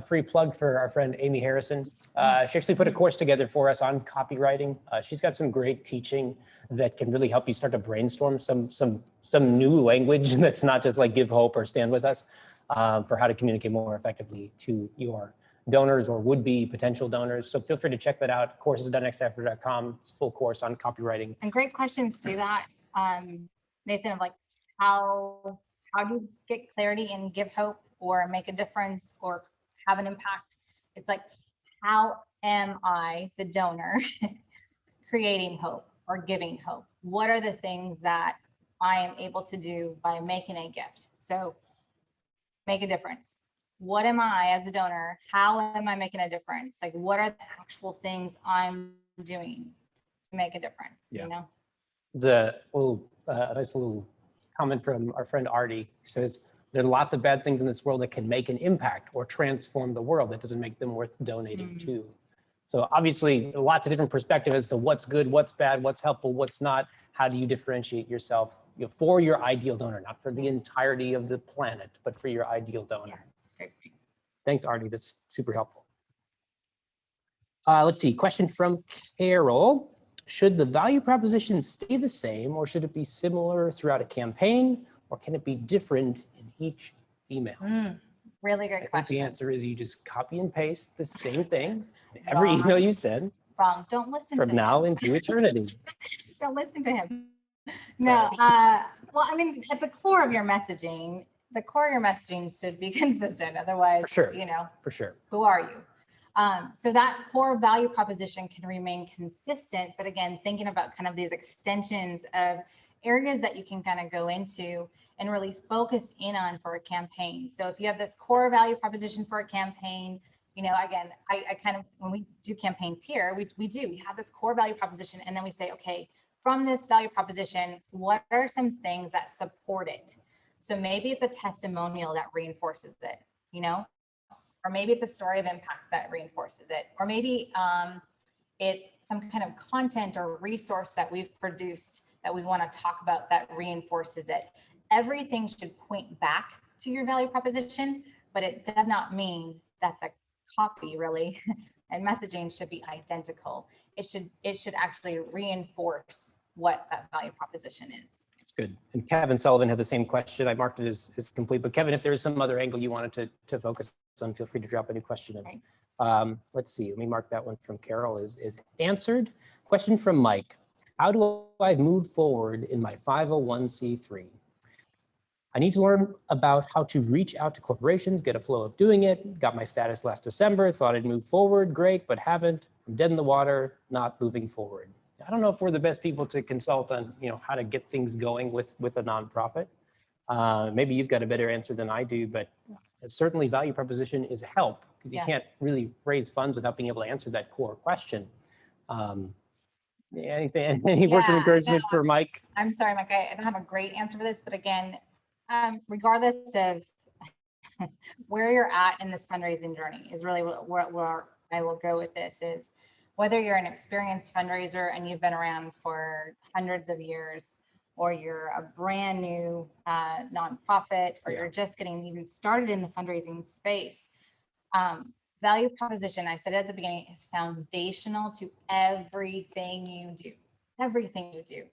free plug for our friend Amy Harrison. She actually put a course together for us on copywriting. She's got some great teaching that can really help you start to brainstorm some new language that's not just like give hope or stand with us, for how to communicate more effectively to your donors or would-be potential donors. So feel free to check that out. Courses.nextafter.com. It's a full course on copywriting. And great questions to that, Nathan, of like how do you get clarity and give hope or make a difference or have an impact? It's like, how am I, the donor, creating hope or giving hope? What are the things that I am able to do by making a gift? So make a difference. What am I as a donor? How am I making a difference? Like, what are the actual things I'm doing to make a difference? Yeah. You know? A nice little comment from our friend Artie. He says, there's lots of bad things in this world that can make an impact or transform the world. That doesn't make them worth donating to. So obviously lots of different perspectives as to what's good, what's bad, what's helpful, what's not. How do you differentiate yourself for your ideal donor, not for the entirety of the planet, but for your ideal donor. Yeah. Great. Thanks, Artie. That's super helpful. Let's see, question from Carol. Should the value proposition stay the same or should it be similar throughout a campaign or can it be different in each email? Really good I think question. the answer is you just copy and paste the same thing in every Wrong. email you send Wrong. Don't listen from to now him. into eternity. Don't listen to him. No. Well, I mean, at the core of your messaging, should be consistent. Otherwise, For sure. For sure. Who are you? So that core value proposition can remain consistent, but again, thinking about kind of these extensions of areas that you can kind of go into and really focus in on for a campaign. So if you have this core value proposition for a campaign, again, I kind of, when we do campaigns here, we have this core value proposition and then we say, okay, from this value proposition, what are some things that support it? So maybe it's a testimonial that reinforces it, or maybe it's a story of impact that reinforces it, or maybe it's some kind of content or resource that we've produced that we want to talk about that reinforces it. Everything should point back to your value proposition, but it does not mean that the copy really and messaging should be identical. It should actually reinforce what that value proposition is. That's good. And Kevin Sullivan had the same question. I marked it as complete, but Kevin, if there is some other angle you wanted to focus on, feel free to drop a new question in. Right. Let's see, let me mark that one from Carol is answered. Question from Mike. How do I move forward in my 501c3? I need to learn about how to reach out to corporations, get a flow of doing it. Got my status last December, thought I'd move forward, great, but haven't. I'm dead in the water, not moving forward. I don't know if we're the best people to consult on, how to get things going with a nonprofit. Maybe you've got a better answer than I do, but certainly value proposition is a help because you can't really raise funds without being able to answer that core question. Any words of encouragement for Mike? I'm sorry, Mike, I don't have a great answer for this, but again, regardless of where you're at in this fundraising journey is really where I will go with this is whether you're an experienced fundraiser and you've been around for hundreds of years, or you're a brand new nonprofit, or you're just getting even started in the fundraising space. Value proposition, I said at the beginning, is foundational to everything you do. Everything you do.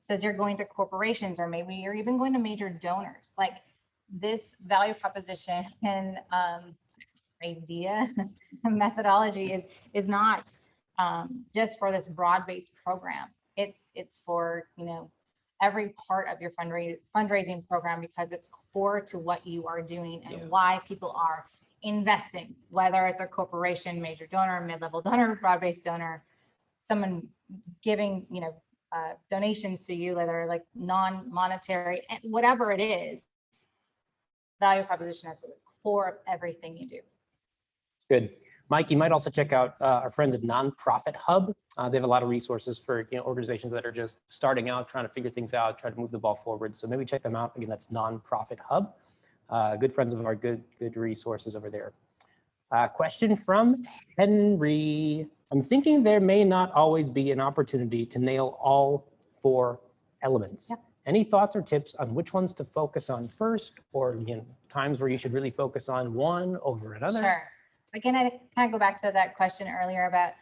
So as you're going to corporations, or maybe you're even going to major donors, like this value proposition and idea methodology is not just for this broad-based program. It's for every part of your fundraising program, because it's core to what you are doing and why people are investing, whether it's a corporation, major donor, mid-level donor, broad-based donor. someone giving, donations to you that are like non-monetary, and whatever it is, value proposition is the core of everything you do. It's good. Mike, you might also check out our friends at Nonprofit Hub. They have a lot of resources for organizations that are just starting out, trying to figure things out, trying to move the ball forward. So maybe check them out. Again, that's Nonprofit Hub. Good friends of our good resources over there. Question from Henry. I'm thinking there may not always be an opportunity to nail all 4 elements. Yep. Any thoughts or tips on which ones to focus on first, or times where you should really focus on one over another? Sure. Again, I kind of go back to that question earlier about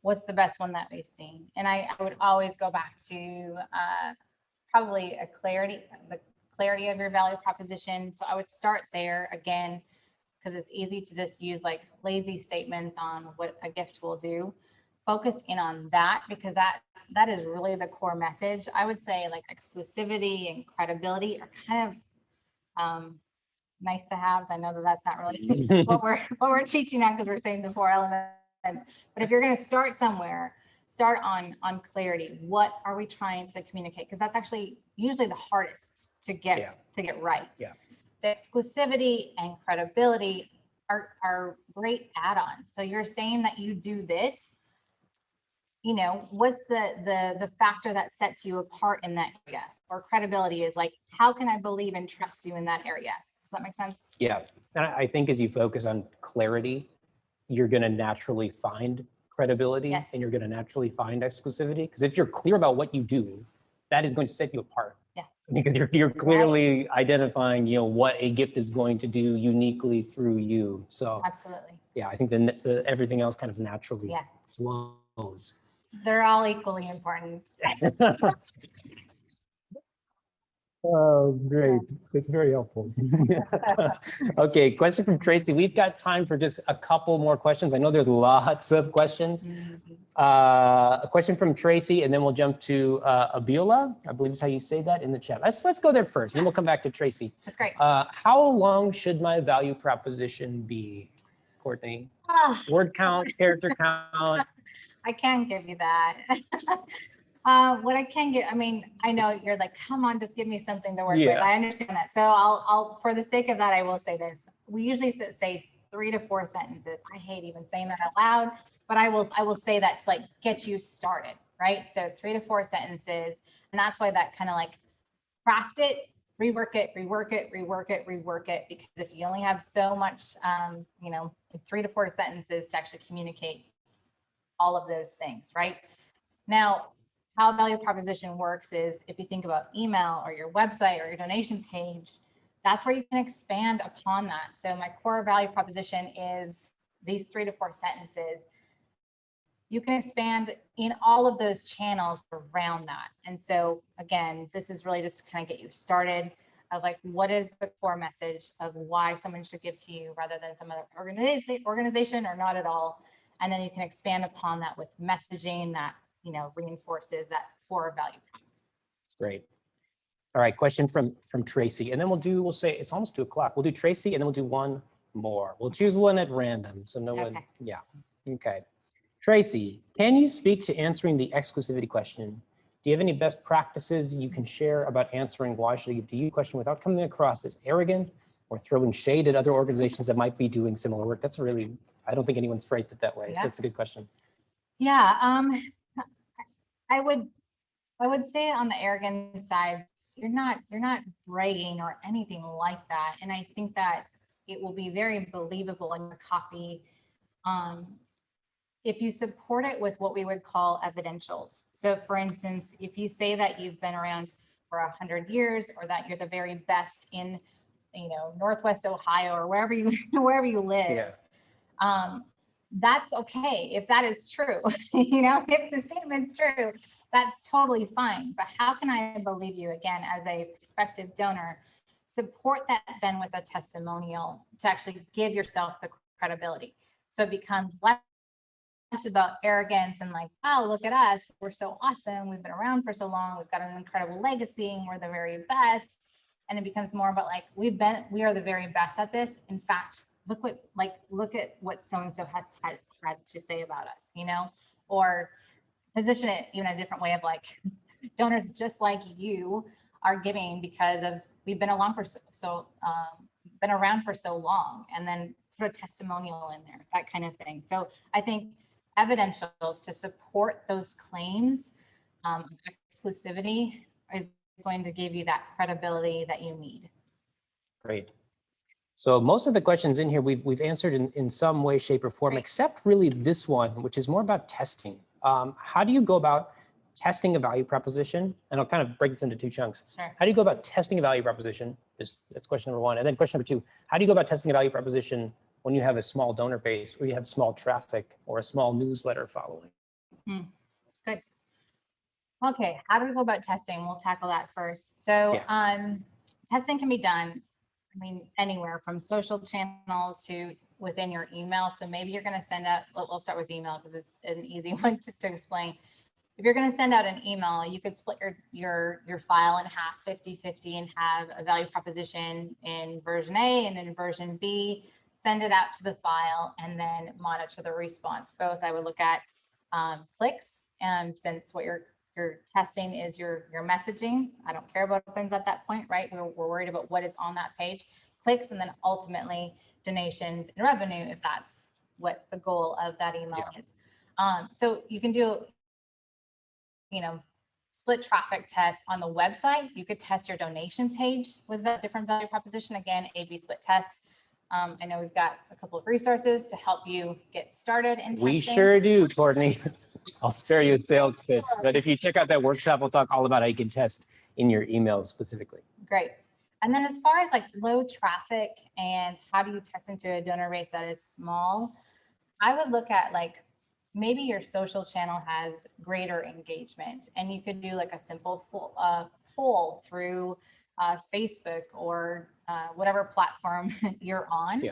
what's the best one that we've seen. And I would always go back to probably the clarity of your value proposition. So I would start there again, because it's easy to just use like lazy statements on what a gift will do. Focus in on that, because that is really the core message. I would say like exclusivity and credibility are kind of nice to haves. I know that that's not really what we're teaching now, because we're saying the 4 elements. But if you're going to start somewhere, start on clarity. What are we trying to communicate? Because that's actually usually the hardest to get right. Yeah. The exclusivity and credibility are great add-ons. So you're saying that you do this. What's the factor that sets you apart in that area? Or credibility is like, how can I believe and trust you in that area? Does that make sense? Yeah. And I think as you focus on clarity, you're going to naturally find credibility. Yes. And you're going to naturally find exclusivity. Because if you're clear about what you do, that is going to set you apart. Yeah. Because you're clearly identifying, what a gift is going to do uniquely through you. So Absolutely. yeah, I think the everything else kind of naturally flows. They're all equally important. Oh, great. That's very helpful. Okay, question from Tracy. We've got time for just a couple more questions. I know there's lots of questions. A question from Tracy, and then we'll jump to Abiola. I believe is how you say that in the chat. Let's go there first, and then we'll come back to Tracy. That's great. How long should my value proposition be, Courtney? Word count, character count? I can give you that. What I can get, I know you're like, come on, just give me something to work with. I understand that. So I'll, for the sake of that, I will say this. We usually say 3 to 4 sentences. I hate even saying that out loud, but I will say that to like get you started, right? So 3 to 4 sentences. And that's why that kind of like craft it, rework it, rework it, rework it, rework it. Because if you only have so much, 3 to 4 sentences to actually communicate all of those things, right? Now, how value proposition works is if you think about email or your website or your donation page, that's where you can expand upon that. So my core value proposition is these 3 to 4 sentences. You can expand in all of those channels around that. And so again, this is really just to kind of get you started of like, what is the core message of why someone should give to you rather than some other organization or not at all. And then you can expand upon that with messaging that reinforces that core value. That's great. All right, question from Tracy, and then we'll say it's almost 2 o'clock. We'll do Tracy, and then we'll do one more. We'll choose one at random, so no one. Yeah. Okay. Tracy, can you speak to answering the exclusivity question? Do you have any best practices you can share about answering why should I give to you question without coming across as arrogant or throwing shade at other organizations that might be doing similar work? That's I don't think anyone's phrased it that way. Yeah. That's a good question. Yeah. I would say on the arrogant side, you're not bragging or anything like that. And I think that it will be very believable in your copy if you support it with what we would call evidentials. So for instance, if you say that you've been around for 100 years or that you're the very best in, Northwest Ohio or wherever you live, that's okay if that is true. If the statement's true, that's totally fine. But how can I believe you again as a prospective donor? Support that then with a testimonial to actually give yourself the credibility. So it becomes less about arrogance and like, wow, look at us, we're so awesome, we've been around for so long, we've got an incredible legacy, and we're the very best. And it becomes more about like, we are the very best at this. In fact, look at what so-and-so has had to say about us, or position it even a different way of like donors just like you are giving because of we've been along for been around for so long, and then put a testimonial in there, that kind of thing. So I think evidentials to support those claims, exclusivity is going to give you that credibility that you need. Great. So most of the questions in here we've answered in some way, shape, or form, Right. except really this one, which is more about testing. How do you go about testing a value proposition? And I'll kind of break this into two chunks. Sure. How do you go about testing a value proposition? That's question number one. And then question number two, how do you go about testing a value proposition when you have a small donor base or you have small traffic or a small newsletter following? Good. Okay, how do we go about testing? We'll tackle that first. So testing can be done, I mean, anywhere from social channels to within your email. So maybe you're going to send out, we'll start with email because it's an easy one to explain. If you're going to send out an email, you could split your file in half, 50-50, and have a value proposition in version A and in version B, send it out to the file, and then monitor the response. Both I would look at clicks, since what you're testing is your messaging. I don't care about opens at that point, right? We're worried about what is on that page. Clicks, and then ultimately donations and revenue, if that's what the goal of that email is. So you can do, split traffic test on the website. You could test your donation page with a different value proposition. Again, A/B split test. I know we've got a couple of resources to help you get started in testing. We sure do, Courtney. I'll spare you a sales pitch, but if you check out that workshop, we'll talk all about how you can test in your emails specifically. Great. And then as far as like low traffic and how do you test into a donor base that is small, I would look at like maybe your social channel has greater engagement, and you could do like a simple poll through Facebook or whatever platform you're on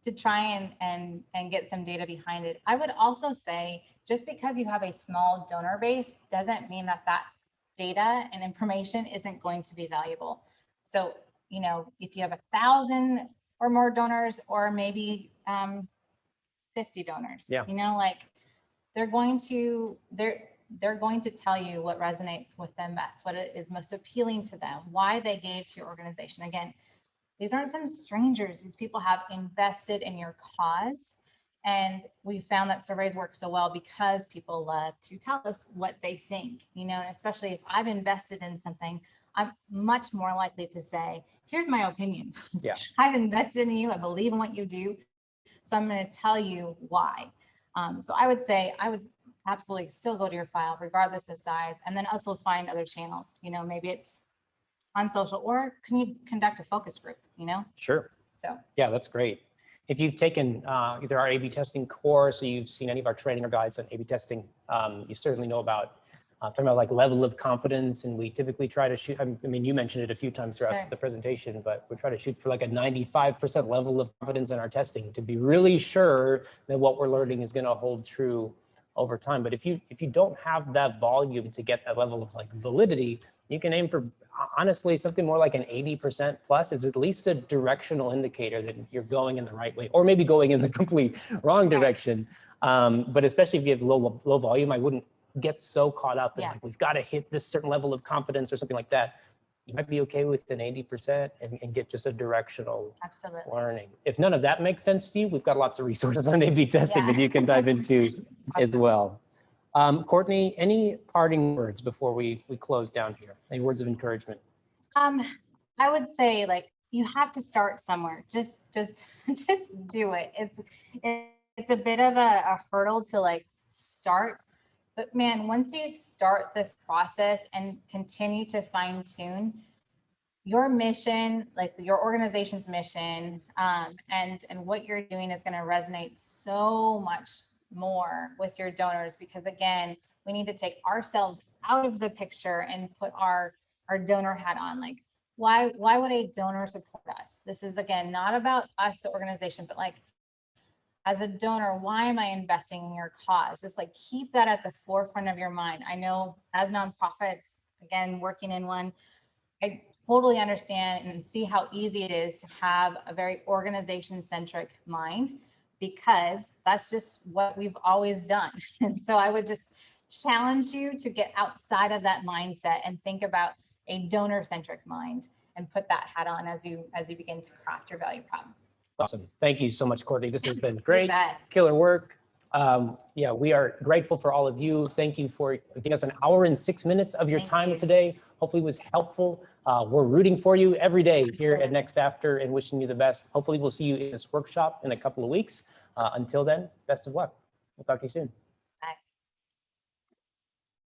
to try and get some data behind it. I would also say just because you have a small donor base doesn't mean that data and information isn't going to be valuable. So, if you have 1,000 or more donors, or maybe 50 donors, they're going to tell you what resonates with them best, what is most appealing to them, why they gave to your organization. Again, these aren't some strangers. These people have invested in your cause. And we found that surveys work so well because people love to tell us what they think, and especially if I've invested in something, I'm much more likely to say, here's my opinion. Yeah. I've invested in you. I believe in what you do. So I'm going to tell you why. So I would say I would absolutely still go to your file regardless of size, and then also find other channels. Maybe it's on social, or can you conduct a focus group, Sure. So yeah, that's great. If you've taken either our A/B testing course or you've seen any of our training or guides on A/B testing, you certainly know about talking about like level of confidence. And we typically try to shoot, I mean, you mentioned it a few times throughout the presentation, but we try to shoot for like a 95% level of confidence in our testing to be really sure that what we're learning is going to hold true over time. But if you don't have that volume to get that level of like validity, you can aim for honestly something more like an 80% plus is at least a directional indicator that you're going in the right way, or maybe going in the complete wrong direction. But especially if you have low volume, I wouldn't get so caught up in like, we've got to hit this certain level of confidence or something like that. You might be okay with an 80% and get just a directional learning. If none of that makes sense to you, we've got lots of resources on A/B testing that you can dive into as well. Courtney, any parting words before we close down here? Any words of encouragement? I would say like you have to start somewhere. Just do it. It's a bit of a hurdle to like start, but man, once you start this process and continue to fine tune your mission, like your organization's mission, and what you're doing is going to resonate so much more with your donors, because again, we need to take ourselves out of the picture and put our donor hat on. Like, why would a donor support us? This is again not about us, the organization, but like as a donor, why am I investing in your cause? Just like keep that at the forefront of your mind. I know as nonprofits, again, working in one, I totally understand and see how easy it is to have a very organization-centric mind. because that's just what we've always done. And so I would just challenge you to get outside of that mindset and think about a donor-centric mind and put that hat on as you begin to craft your value prop. Awesome. Thank you so much, Courtney. This has been You great. bet. Killer work. Yeah, we are grateful for all of you. Thank you for giving us an hour and 6 minutes of your Thank time you. today. Hopefully it was helpful. We're rooting for you every day here at Absolutely. Next After and wishing you the best. Hopefully we'll see you in this workshop in a couple of weeks. Until then, best of luck. We'll talk to you soon.